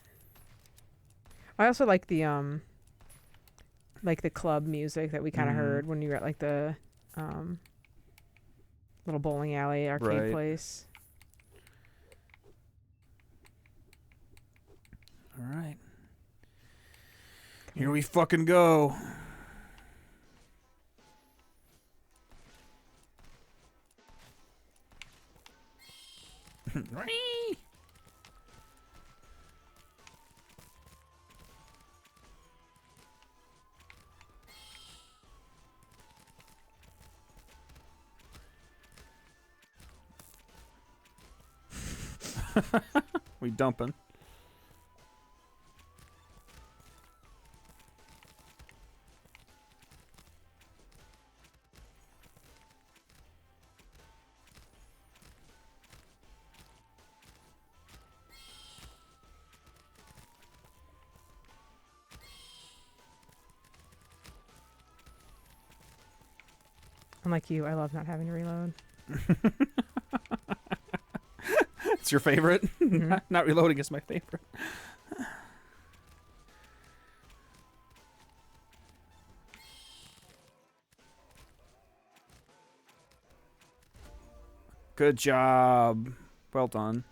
I also like the club music that we kind of heard when you were at like the little bowling alley arcade place. All right. Here we fucking go. We dumping. Unlike you, I love not having to reload. It's your favorite? Not reloading is my favorite. Good job. Well done.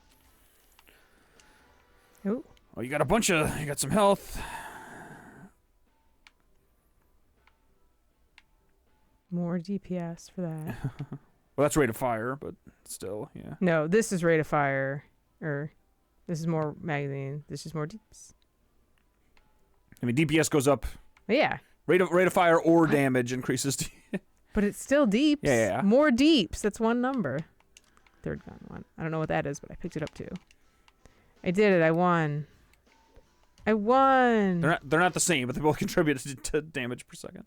Oh. Oh, you got you got some health. More DPS for that. Well, that's rate of fire, but still, yeah. No, this is rate of fire. Or this is more magazine. This is more deeps. I mean, DPS goes up. Yeah. Rate of fire or damage increases. But it's still deeps. Yeah. More deeps. That's one number. Third gun one. I don't know what that is, but I picked it up too. I did it. I won. I won. They're not the same, but they both contributed to damage per second.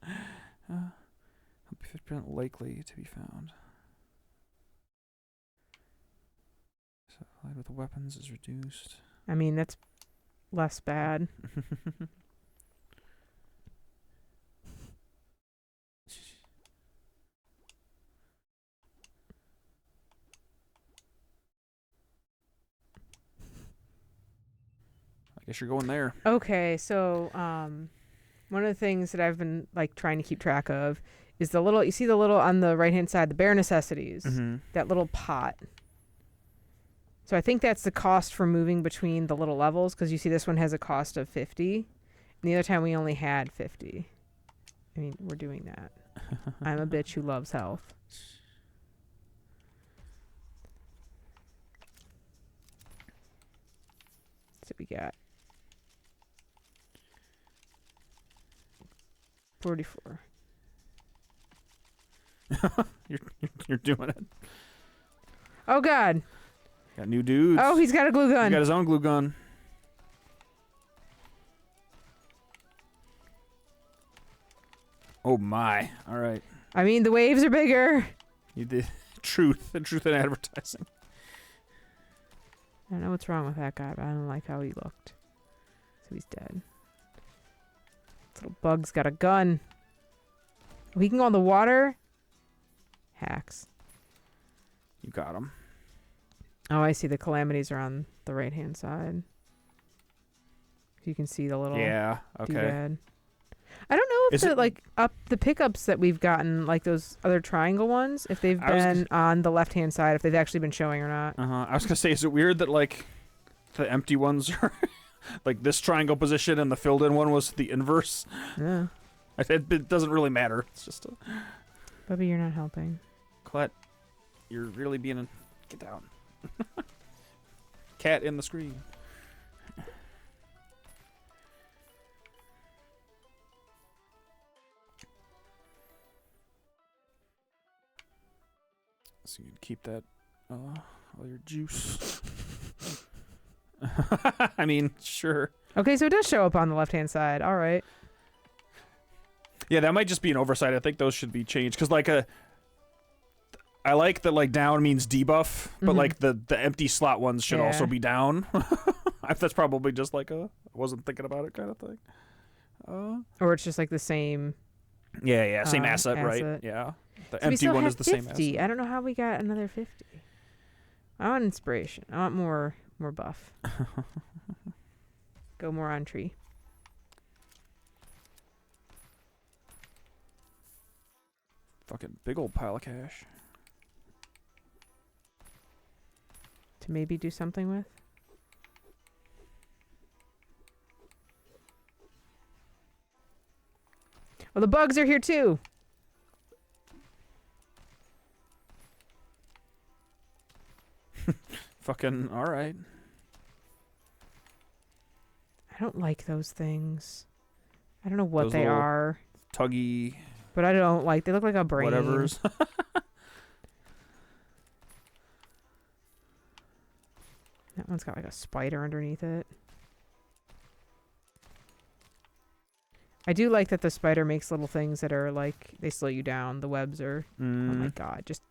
50% likely to be found. So applied with the weapons is reduced. I mean, that's less bad. I guess you're going there. Okay, so one of the things that I've been like trying to keep track of is the little, you see the little on the right hand side, the bare necessities, that little pot. So I think that's the cost for moving between the little levels, because you see this one has a cost of 50, and the other time we only had 50. I mean, we're doing that. I'm a bitch who loves health. So we got 44. You're doing it. Oh God. Got new dudes. Oh, he's got a glue gun. He got his own glue gun. Oh my. All right. I mean, the waves are bigger. You did truth in advertising. I don't know what's wrong with that guy, but I don't like how he looked. So he's dead. This little bug's got a gun. Oh, he can go in the water? Hacks. You got him. Oh, I see. The calamities are on the right-hand side. You can see the little Yeah, okay. doodad. I don't know if the pickups that we've gotten, like those other triangle ones, if they've been on the left-hand side, if they've actually been showing or not. I was gonna say, is it weird that like the empty ones are like this triangle position and the filled-in one was the inverse? Yeah. It doesn't really matter. It's just a... Bubby, you're not helping. Clet, you're really being a... Get down. Cat in the screen. So you can keep that, all your juice. I mean, sure. Okay, so it does show up on the left-hand side. All right. Yeah, that might just be an oversight. I think those should be changed because, like, I like that like down means debuff, but like the empty slot ones should also be down. That's probably just like I wasn't thinking about it kind of thing. Or it's just like the same. Yeah, same asset, right? Yeah, the so empty one is the 50. same asset. I don't know how we got another 50. I want inspiration. I want more buff. Go more on tree. Fucking big old pile of cash. To maybe do something with. Well, the bugs are here too. Fucking all right. I don't like those things. I don't know what Those they little are. Tuggy. But I don't like. They look like a brain. Whatever's. That one's got like a spider underneath it. I do like that the spider makes little things that are like, they slow you down. The webs are, oh my God, just,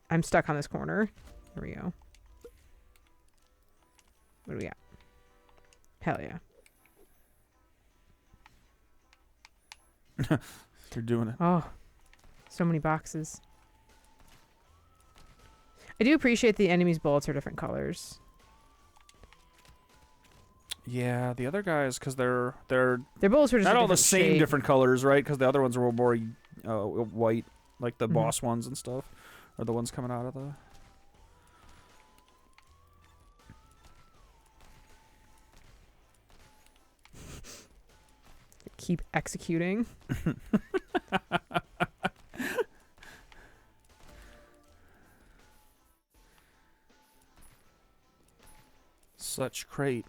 I'm stuck on this corner. Here we go. What do we got? Hell yeah. You're doing it. Oh, so many boxes. I do appreciate the enemy's bullets are different colors. Yeah, the other guys, because their bullets are just not a all the different same shade. different colors, right? Because the other ones were more white, like the boss ones and stuff, are the ones coming out of the. Keep executing. such crate.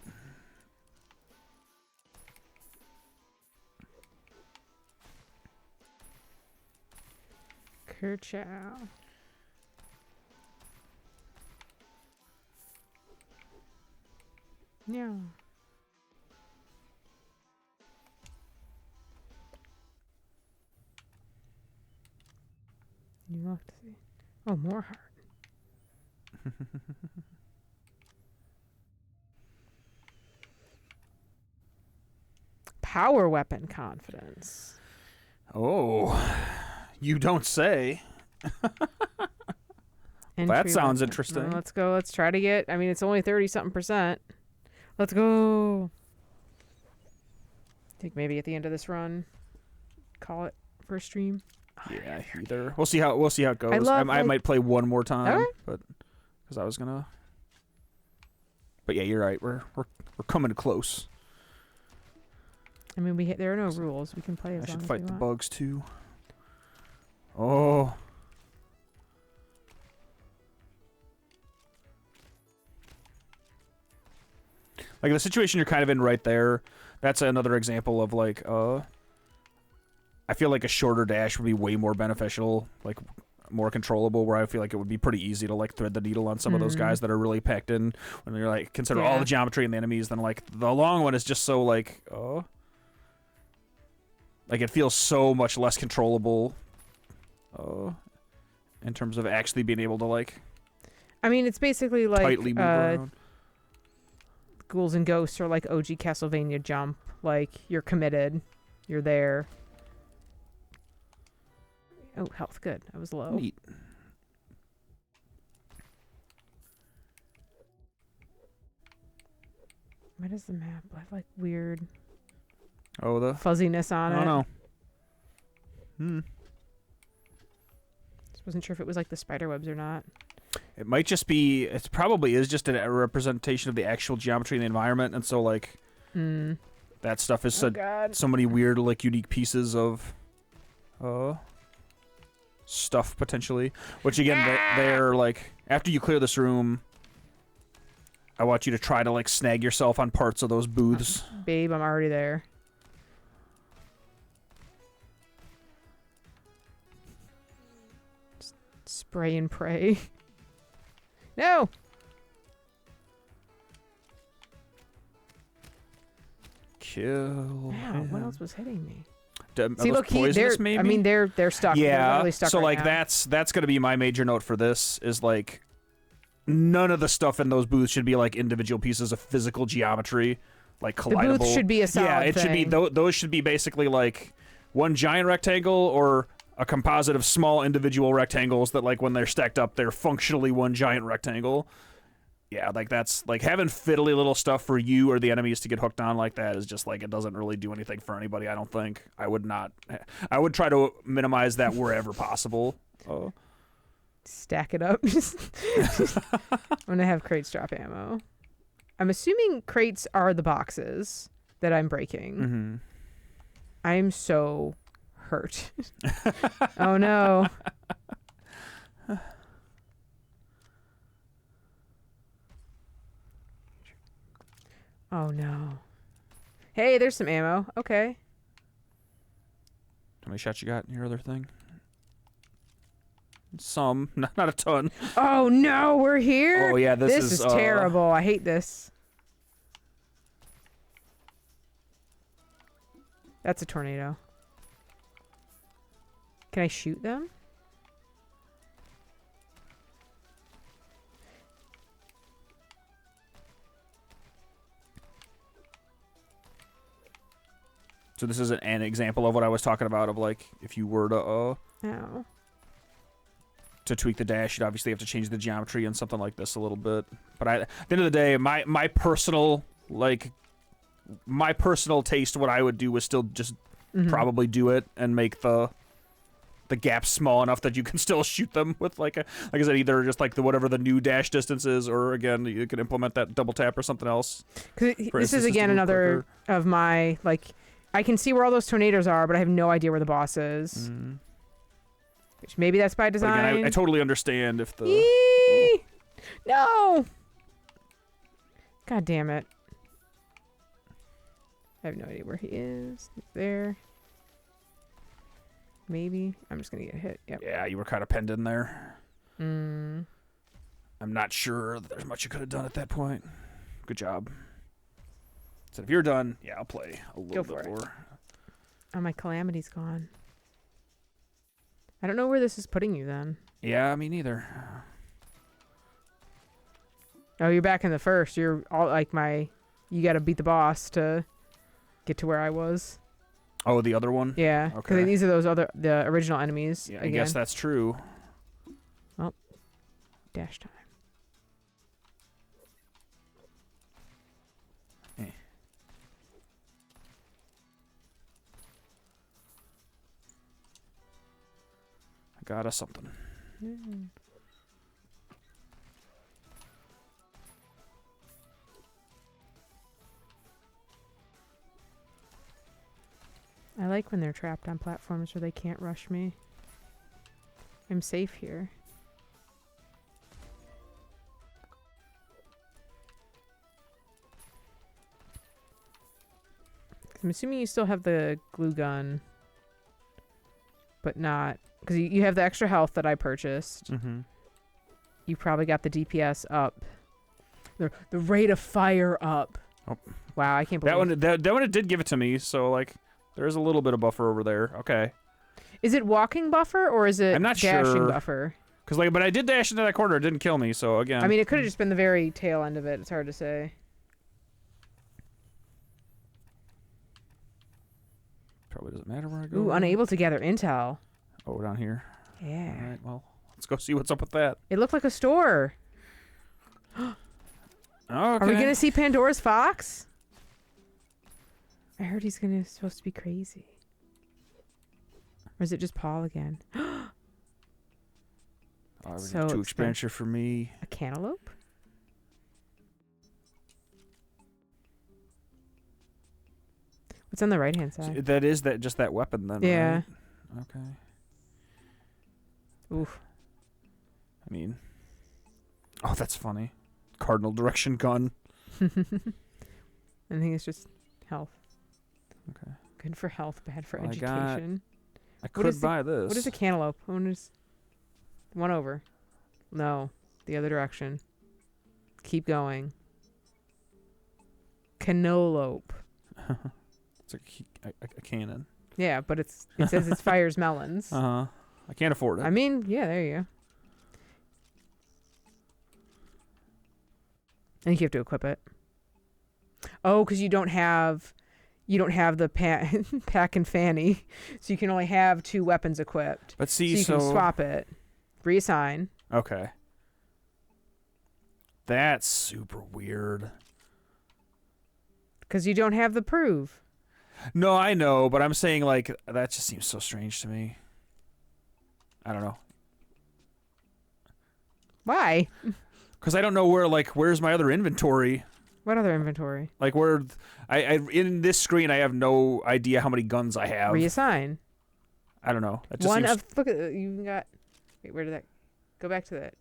Kerchow. Yeah. You look to see. Oh, more heart. Power weapon confidence. Oh, you don't say. That sounds interesting. Well, let's go. Let's try to get. I mean, it's only 30-something%. Let's go. I think maybe at the end of this run, call it for a stream. Yeah, either. We'll see how it goes. I might play one more time, but because I was gonna. But yeah, you're right. We're coming close. I mean, there are no rules. We can play as long as we want. I should fight the bugs too. Oh. Like the situation you're kind of in right there, that's another example of like, I feel like a shorter dash would be way more beneficial, like more controllable, where I feel like it would be pretty easy to like thread the needle on some of those guys that are really packed in when you're like consider all the geometry and the enemies. Then like the long one is just so like, like it feels so much less controllable, in terms of actually being able to like. I mean, it's basically like tightly move around. Ghouls and Ghosts are like OG Castlevania jump. Like, you're committed. You're there. Oh, health. Good. I was low. Neat. What is the map? I have like weird the fuzziness on it. I don't know. Just wasn't sure if it was like the spider webs or not. It might just be. It probably is just a representation of the actual geometry in the environment, and so like that stuff is so many weird, like unique pieces of stuff potentially. Which again, they're like after you clear this room, I want you to try to like snag yourself on parts of those booths. Babe, I'm already there. Just spray and pray. No! Kill. Wow, what else was hitting me? See, look, maybe? I mean, they're stuck. Yeah, they're really stuck so right like now. that's gonna be my major note for this. Is like none of the stuff in those booths should be like individual pieces of physical geometry, like collidable. The booth should be a solid Yeah, it should be. Those should be basically like one giant rectangle or a composite of small individual rectangles that, like, when they're stacked up, they're functionally one giant rectangle. Yeah, like, that's, like, having fiddly little stuff for you or the enemies to get hooked on like that is just, like, it doesn't really do anything for anybody, I don't think. I would try to minimize that wherever possible. Stack it up. I'm gonna have crates drop ammo. I'm assuming crates are the boxes that I'm breaking. I'm so hurt. Oh no. Oh no. Hey, there's some ammo. Okay. How many shots you got in your other thing? Some, not a ton. Oh no, we're here. Oh yeah, this is terrible. I hate this. That's a tornado. Can I shoot them? So this is an example of what I was talking about, of like if you were to Ow. to tweak the dash, you'd obviously have to change the geometry and something like this a little bit. But at the end of the day, my personal taste, what I would do was still just probably do it and make the gaps small enough that you can still shoot them with like I said, either just like whatever the new dash distance is, or again you can implement that double tap or something else. Because this is again another of my, like, I can see where all those tornadoes are, but I have no idea where the boss is. Which maybe that's by design. But again, I totally understand if the No. God damn it. I have no idea where he is. He's there. Maybe. I'm just going to get hit. Yep. Yeah, you were kind of penned in there. Mm. I'm not sure that there's much you could have done at that point. Good job. So if you're done, yeah, I'll play a little bit more. Oh, my calamity's gone. I don't know where this is putting you then. Yeah, me neither. Oh, you're back in the first. You're all like my... You got to beat the boss to get to where I was. Oh, the other one? Yeah. Okay. Because these are the original enemies. Yeah, again. I guess that's true. Well, dash time. I got us something. I like when they're trapped on platforms where they can't rush me. I'm safe here. I'm assuming you still have the glue gun, but not... Because you have the extra health that I purchased. Mm-hmm. You probably got the DPS up. The rate of fire up. Oh. Wow, I can't believe that one it did give it to me, so like there's a little bit of buffer over there. Okay. Is it walking buffer or is it I'm not dashing sure. buffer? But I did dash into that corner. It didn't kill me, so again. I mean, it could have just been the very tail end of it. It's hard to say. Probably doesn't matter where I go. Ooh, unable to gather intel. Oh, down here. Yeah. All right, well, let's go see what's up with that. It looked like a store. Okay. Are we gonna see Pandora's fox? I heard he's supposed to be crazy. Or is it just Paul again? Oh, So too expensive for me. A cantaloupe? What's on the right hand side? So that is just that weapon then. Yeah. Right? Okay. Oof. I mean, oh, that's funny. Cardinal direction gun. I think it's just health. Okay. Good for health, bad for Well, education. I could buy this. What is a cantaloupe? One over. No, the other direction. Keep going. Cantaloupe. It's a cannon. Yeah, but it says it fires melons. Uh-huh. I can't afford it. I mean, yeah, there you go. I think you have to equip it. Oh, because you don't have the pack and fanny, so you can only have 2 weapons equipped. But see, so you can swap it, reassign. Okay. That's super weird. Because you don't have the prove. No, I know, but I'm saying like that just seems so strange to me. I don't know. Why? Because I don't know where's my other inventory. What other inventory? Like where I in this screen I have no idea how many guns I have. Reassign. I don't know. That just seems... look at you got. Wait, where did that? Go back to that.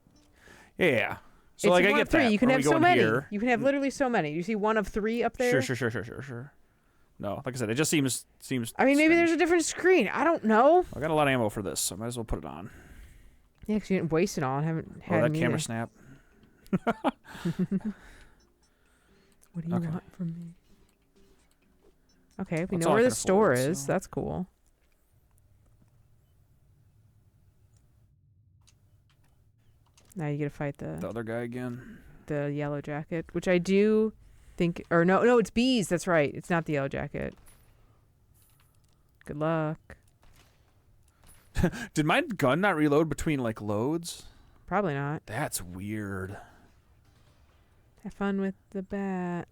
Yeah. So It's like I one get of 3. that. You can Are have we so going many. here? You can have literally so many. You see one of 3 up there? Sure. No, like I said, it just seems. I mean, maybe there's a different screen. I don't know. I got a lot of ammo for this, so I might as well put it on. Yeah, because you didn't waste it all. I haven't had that any camera either. snap. What do you want from me? Okay, we That's know all I where can the store afford, is. so- That's cool. Now you get to fight The other guy again. the yellow jacket, which I do think, or no, it's bees. That's right. It's not the yellow jacket. Good luck. Did my gun not reload between like loads? Probably not. That's weird. Have fun with the bat.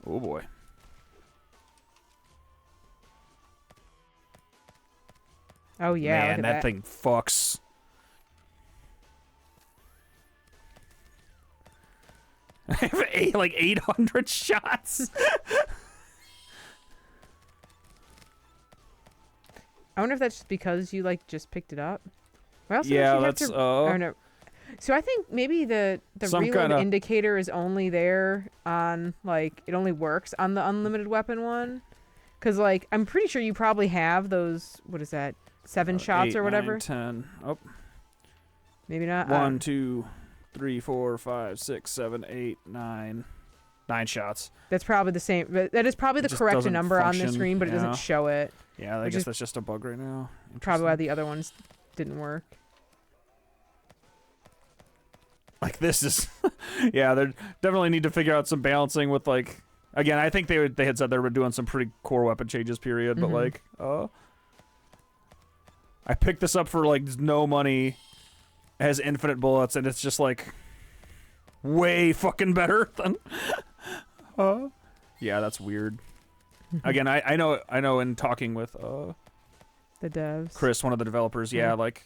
Oh boy. Oh yeah, Man, look at that thing fucks. I have 800 shots. I wonder if that's just because you like just picked it up. Or else Yeah, you that's have to, or no. So I think maybe the Some reload kinda- indicator is only there on like it only works on the unlimited weapon one, because like I'm pretty sure you probably have those. What is that? 7 shots 8, or whatever. 9, 10. Oh, Maybe not. 1, 2, 3, 4, 5, 6, 7, 8, 9. 9 shots. That's probably the same. But that is probably It the just correct doesn't number on the function, screen, but it yeah. doesn't show it. Yeah, I Which guess is that's just a bug right now. Probably why Interesting. the other ones didn't work. Like this is, yeah, they definitely need to figure out some balancing with like. Again, I think they had said they were doing some pretty core weapon changes, period. But like, I picked this up for like no money. It has infinite bullets, and it's just like way fucking better than. Yeah, that's weird. Again, I know. In talking with the devs, Chris, one of the developers, yeah, like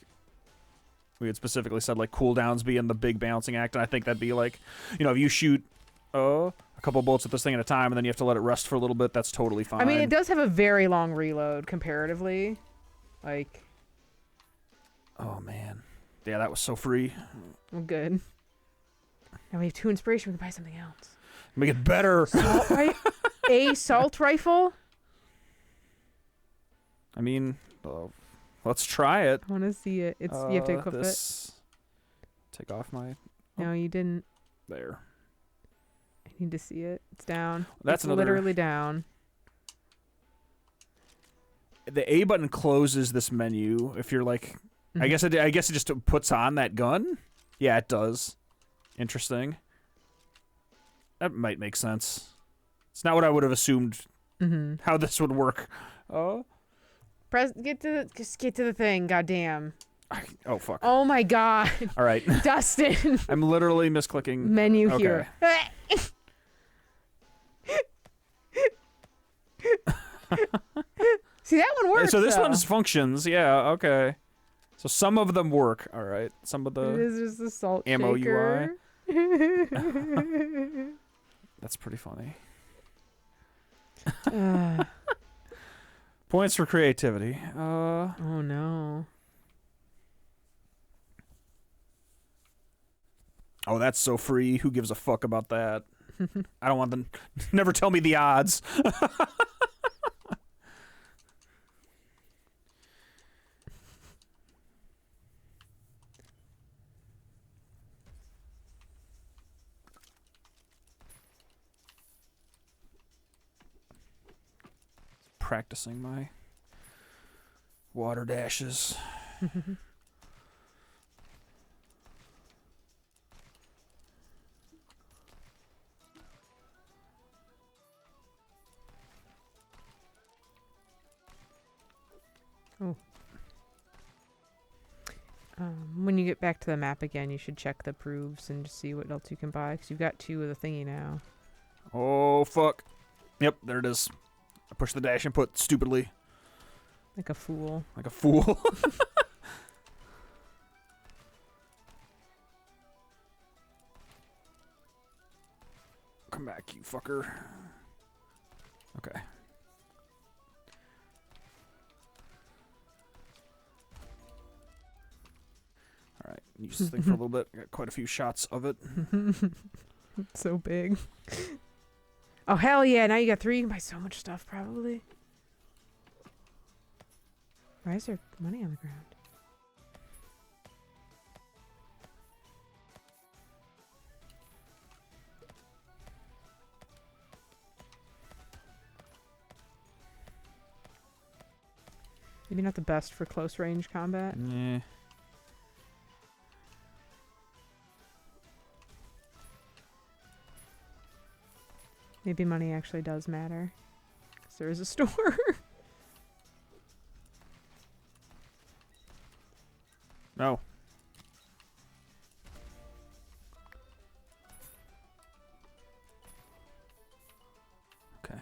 we had specifically said like cooldowns being the big balancing act, and I think that'd be like, you know, if you shoot a couple bullets at this thing at a time, and then you have to let it rest for a little bit, that's totally fine. I mean, it does have a very long reload comparatively. Like, oh man, yeah, that was so free. well, good. Now we have 2 inspiration. We can buy something else. Make it better. Assault rifle. I mean, let's try it. I want to see it. It's you have to equip this... Take off my. it. No, you didn't. There. I need to see it. It's down. That's it's literally down. The A button closes this menu. If you're like, I guess it just puts on that gun. Yeah, it does. Interesting. That might make sense. It's not what I would have assumed. How this would work. Oh. Just get to the thing. Goddamn. Oh fuck. Oh my god. All right. Dustin. I'm literally misclicking. Menu here. See, that one works. So this though. one's functions. Yeah. Okay. So some of them work. All right. Some of It the is just the salt ammo shaker. UI. That's pretty funny. Points for creativity. Oh no. Oh, that's so free. Who gives a fuck about that? I don't want them. Never tell me the odds. Practicing my water dashes. Oh. When you get back to the map again, you should check the proofs and just see what else you can buy, because you've got 2 of the thingy now. Oh, fuck. Yep, there it is. I push the dash input stupidly. Like a fool. Like a fool. Come back, you fucker. Okay. Alright, use this thing for a little bit. I got quite a few shots of it. It's so big. Oh, hell yeah. Now you got 3. You can buy so much stuff, probably. Why is there money on the ground? Maybe not the best for close range combat. Yeah. Maybe money actually does matter. Because there is a store. No. Okay.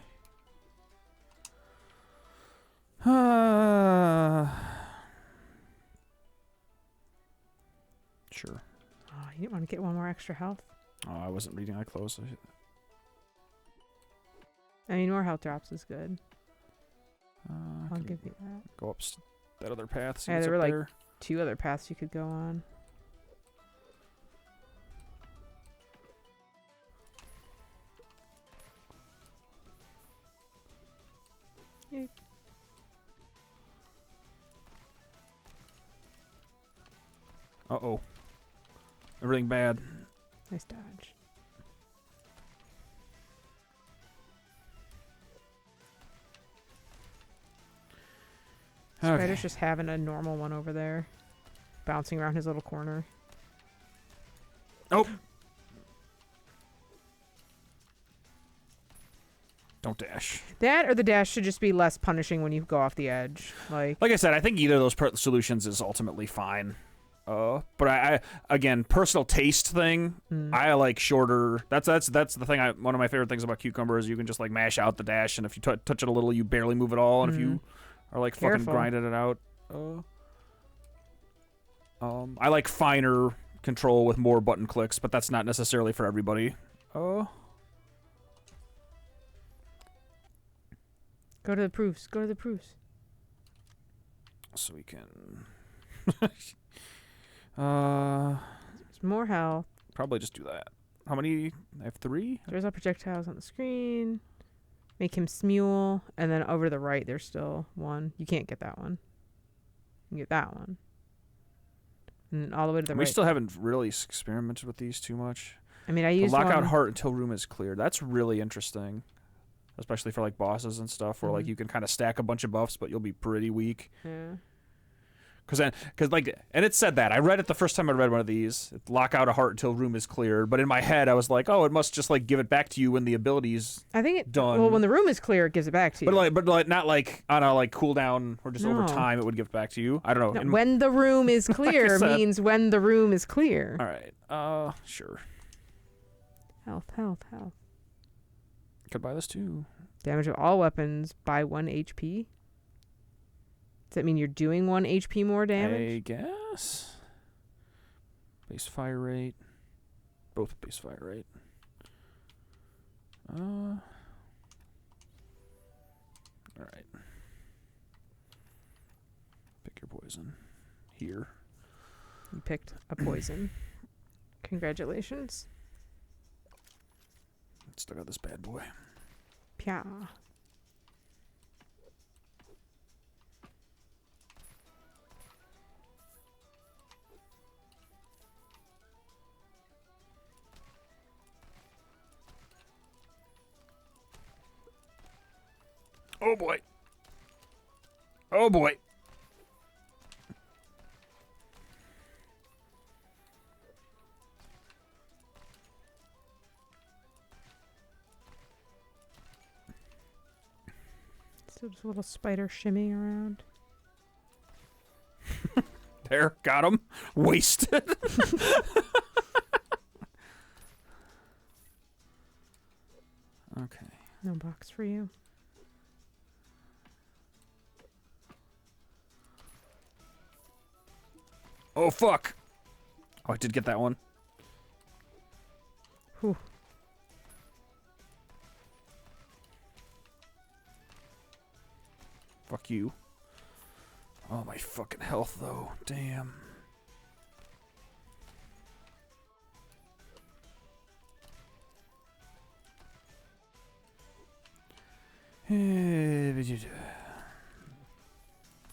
Sure. Oh, you didn't want to get 1 more extra health? Oh, I wasn't reading that close. I mean, more health drops is good. I'll can give you that. go that other path. See Yeah, what's there up were like there. 2 other paths you could go on. Yay. Uh-oh. Everything bad. Nice dodge. Okay. Spider's just having a normal one over there, bouncing around his little corner. Oh! Don't dash. That or the dash should just be less punishing when you go off the edge. Like Like I said, I think either of those solutions is ultimately fine. But I again, personal taste thing. I like shorter. That's the thing. One of my favorite things about cucumber is you can just like mash out the dash, and if you touch it a little, you barely move at all. And if you are like fucking grinding it out, I like finer control with more button clicks, but that's not necessarily for everybody. Go to the proofs. Go to the proofs. So we can. There's more health. Probably just do that. How many? I have 3? There's our projectiles on the screen. Make him smule. And then over to the right, there's still 1. You can't get that one. You can get that one. And all the way to the right. We still haven't really experimented with these too much. I mean, I used lock out one. heart until room is cleared. That's really interesting. Especially for like bosses and stuff where like you can kind of stack a bunch of buffs, but you'll be pretty weak. Yeah. And it said that. I read it the first time I read one of these. Lock out a heart until room is cleared. But in my head, I was like, oh, it must just like give it back to you when the ability's I think it done. Well, when the room is clear, it gives it back to you. But not like on a like cooldown or just over No. time it would give it back to you. I don't know. No, when the room is clear said. means when the room is clear. All right. Sure. Health, health, health. Could buy this too. Damage of all weapons by 1 HP. Does that mean you're doing 1 HP more damage? I guess. Base fire rate. Both base fire rate. All right. Pick your poison. Here. You picked a poison. Congratulations. Still got this bad boy. Pya. Oh boy. Oh boy. So just a little spider shimmying around. There, got him. Wasted. Okay. No box for you. Oh fuck. Oh, I did get that one. Whew. Fuck you. Oh, my fucking health, though. Damn.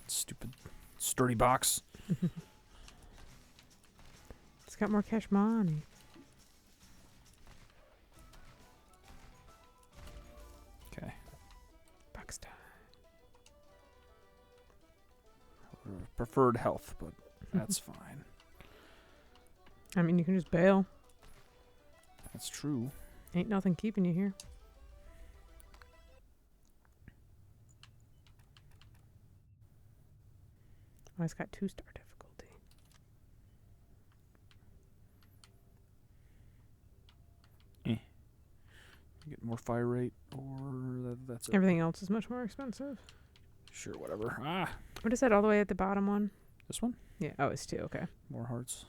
Stupid sturdy box. It's got more cash money. Okay. Box time. Preferred health, but that's fine. I mean, you can just bail. That's true. Ain't nothing keeping you here. Oh, it's got 2-star difficulty. You get more fire rate, or that's it. Everything else is much more expensive. Sure, whatever. Ah, What is that all the way at the bottom one? this one? Yeah. Oh, it's 2. Okay. More hearts.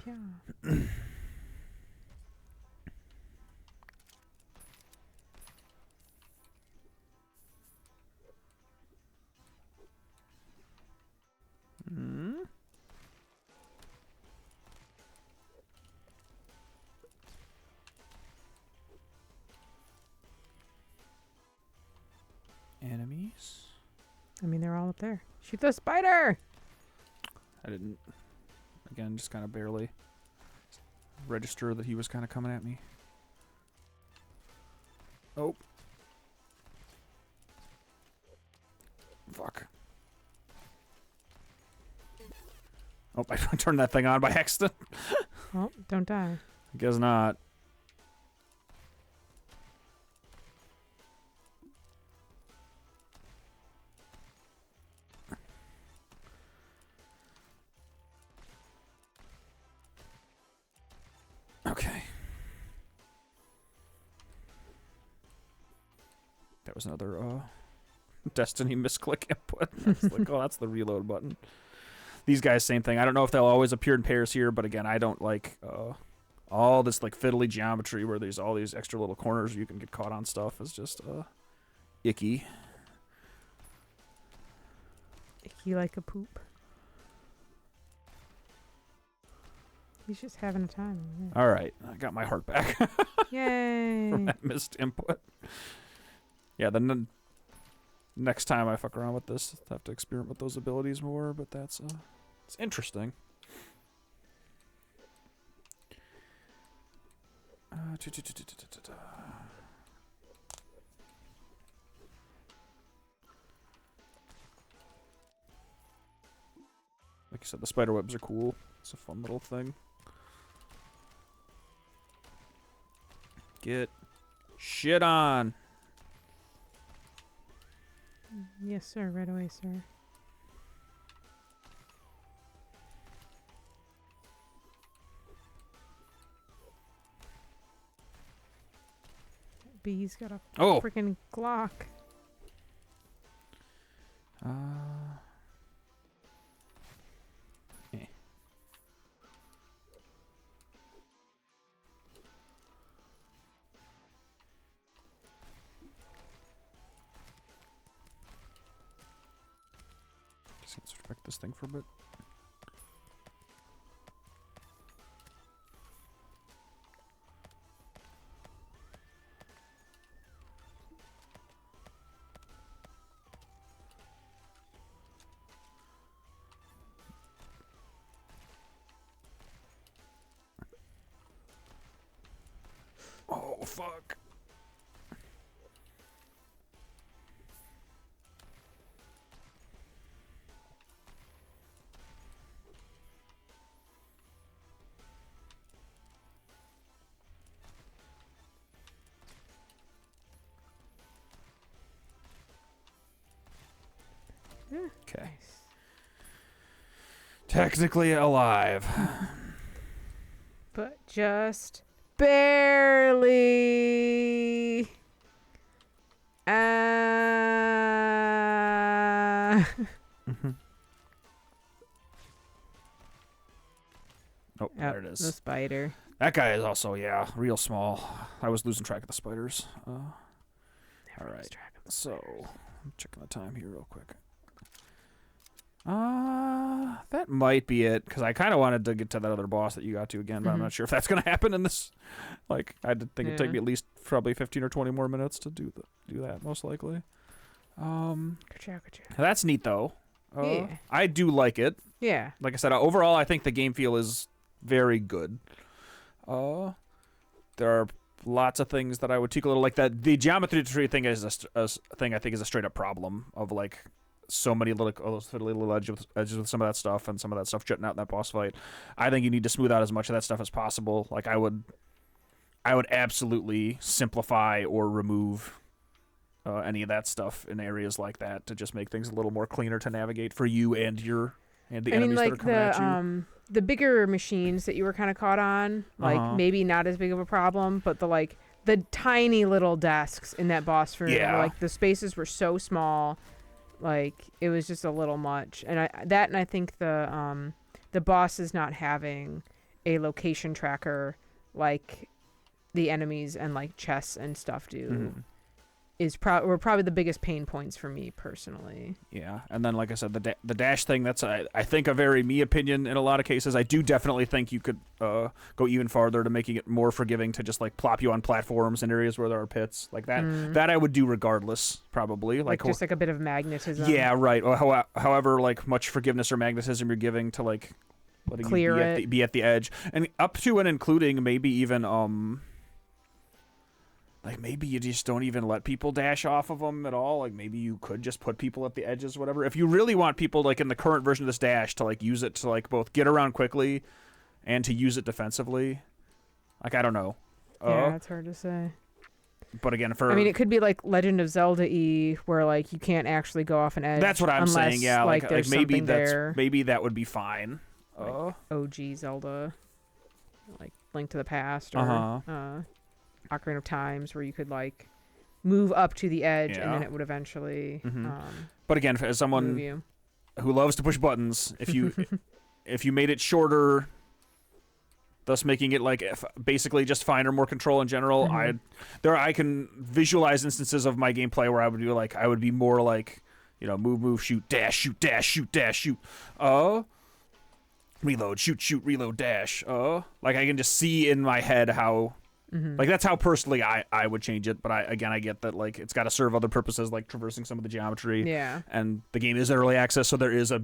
Yeah. up there. Shoot the spider! I didn't. Again, just kind of barely register that he was kind of coming at me. Oh. Fuck. Oh, I turned that thing on by accident. Oh, don't die. I guess not. Okay. That was another Destiny misclick input. I was like, oh, that's the reload button. These guys, same thing. I don't know if they'll always appear in pairs here, but again, I don't like all this like fiddly geometry where there's all these extra little corners you can get caught on stuff is just icky. Icky like a poop. He's just having a time. All right, I got my heart back. Yay! From that missed input. Yeah, then next time I fuck around with this, I have to experiment with those abilities more, but that's it's interesting. Like you said, the spider webs are cool. It's a fun little thing. Get shit on. Yes, sir. Right away, sir. Bee's got a freaking Glock. Eh. Just let's respect this thing for a bit. Oh, fuck. Okay. Nice. Technically alive. But just barely. Oh, there it is. The spider. That guy is also, yeah, real small. I was losing track of the spiders. All right. So, I'm checking the time here real quick. That might be it, because I kind of wanted to get to that other boss that you got to again, but I'm not sure if that's going to happen in this. Like, I did think it'd take me at least probably 15 or 20 more minutes to do that, most likely. That's neat, though. Yeah. I do like it. Yeah. Like I said, overall, I think the game feel is very good. There are lots of things that I would tweak a little, like that. The geometry thing is a thing I think is a straight up problem of like so many little edges with some of that stuff and some of that stuff jutting out in that boss fight. I think you need to smooth out as much of that stuff as possible. Like I would absolutely simplify or remove any of that stuff in areas like that to just make things a little more cleaner to navigate for you and the enemies that are coming at you. The bigger machines that you were kind of caught on, like maybe not as big of a problem, but the tiny little desks in that boss room, like the spaces were so small, like it was just a little much. And I think the bosses not having a location tracker like the enemies and like chests and stuff do were probably the biggest pain points for me personally. Yeah, and then like I said, the dash thing, that's I think a very me opinion in a lot of cases. I do definitely think you could go even farther to making it more forgiving to just like plop you on platforms in areas where there are pits like that. That I would do regardless, probably. Like just like a bit of magnetism. Yeah, right. Or however like much forgiveness or magnetism you're giving to like letting Clear you be at the edge, and up to and including maybe even like, maybe you just don't even let people dash off of them at all. Like, maybe you could just put people at the edges, whatever. If you really want people, like, in the current version of this dash to, like, use it to, like, both get around quickly and to use it defensively. Like, I don't know. Yeah, it's hard to say. But again, I mean, it could be, like, Legend of Zelda-y, where, like, you can't actually go off an edge. That's what I'm saying, yeah. Like maybe maybe that would be fine. Like OG Zelda. Like, Link to the Past or... Ocarina of Times, where you could like move up to the edge and then it would eventually but again, as someone who loves to push buttons, if you made it shorter, thus making it like basically just fine or more control in general, I can visualize instances of my gameplay where I would be more like, you know, move, shoot, dash, shoot, dash, shoot, dash, shoot, reload, shoot, reload, dash, like I can just see in my head how. Like, that's how personally I would change it, but I get that, like, it's got to serve other purposes, like traversing some of the geometry. Yeah. And the game is early access, so there's an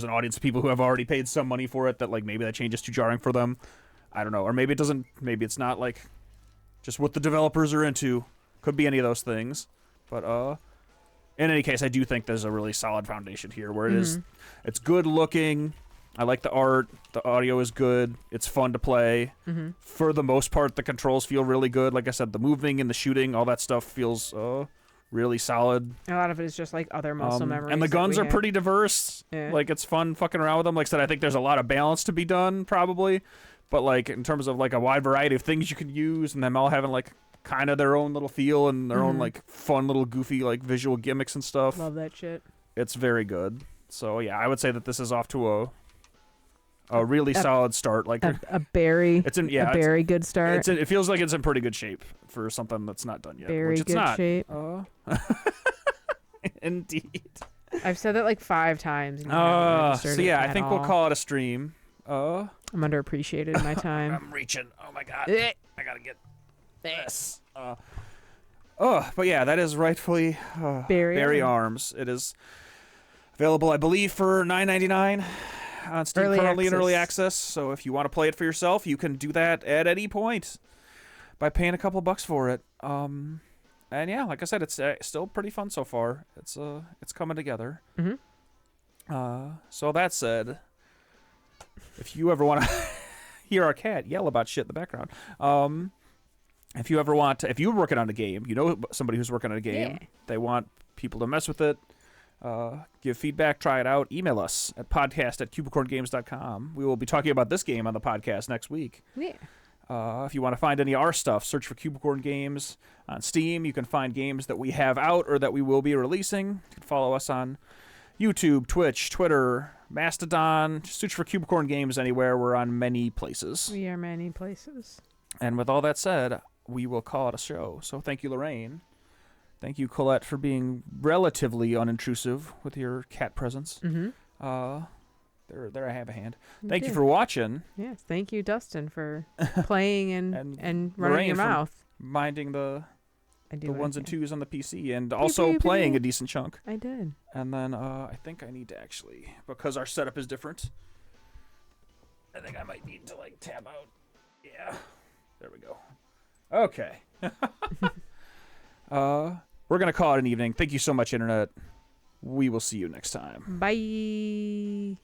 audience of people who have already paid some money for it that, like, maybe that change is too jarring for them. I don't know. Or maybe it's not, like, just what the developers are into. Could be any of those things. But, in any case, I do think there's a really solid foundation here where it's good looking. I like the art. The audio is good. It's fun to play. For the most part, the controls feel really good. Like I said, the moving and the shooting, all that stuff feels really solid. A lot of it is just like other muscle memories. And the guns are pretty diverse. Yeah. Like, it's fun fucking around with them. Like I said, I think there's a lot of balance to be done, probably. But, like, in terms of, like, a wide variety of things you can use and them all having, like, kind of their own little feel and their own, like, fun little goofy, like, visual gimmicks and stuff. Love that shit. It's very good. So, yeah, I would say that this is off to a really solid start, like a very good start. It feels like it's in pretty good shape for something that's not done yet. Very which it's good not. Shape. Indeed. I've said that like 5 times. So yeah, I think we'll call it a stream. I'm underappreciated in my time. I'm reaching. Oh my god, I gotta get this. But yeah, that is Rightfully Beary Arms. It is available, I believe, for $9.99. On Steam currently in early access, so if you want to play it for yourself, you can do that at any point by paying a couple bucks for it. And yeah, like I said, it's still pretty fun so far. It's coming together. So that said, if you ever want to hear our cat yell about shit in the background, if you're working on a game, you know somebody who's working on a game, they want people to mess with it. Give feedback, try it out, email us at podcast@cubicorngames.com. We will be talking about this game on the podcast next week. If you want to find any of our stuff, search for Cubicorn Games on Steam. You can find games that we have out or that we will be releasing. You can follow us on YouTube, Twitch, Twitter, Mastodon. Just search for Cubicorn Games anywhere. We're on many places. We are many places. And with all that said, we will call it a show. So thank you, Lorraine. Thank you, Colette, for being relatively unintrusive with your cat presence. There I have a hand. Thank you for watching. Yes, thank you, Dustin, for playing and running Lorraine your mouth. Minding the ones and twos on the PC and also playing a decent chunk. I did. And then I think I need to actually, because our setup is different, I think I might need to like tab out. Yeah. There we go. Okay. We're going to call it an evening. Thank you so much, Internet. We will see you next time. Bye.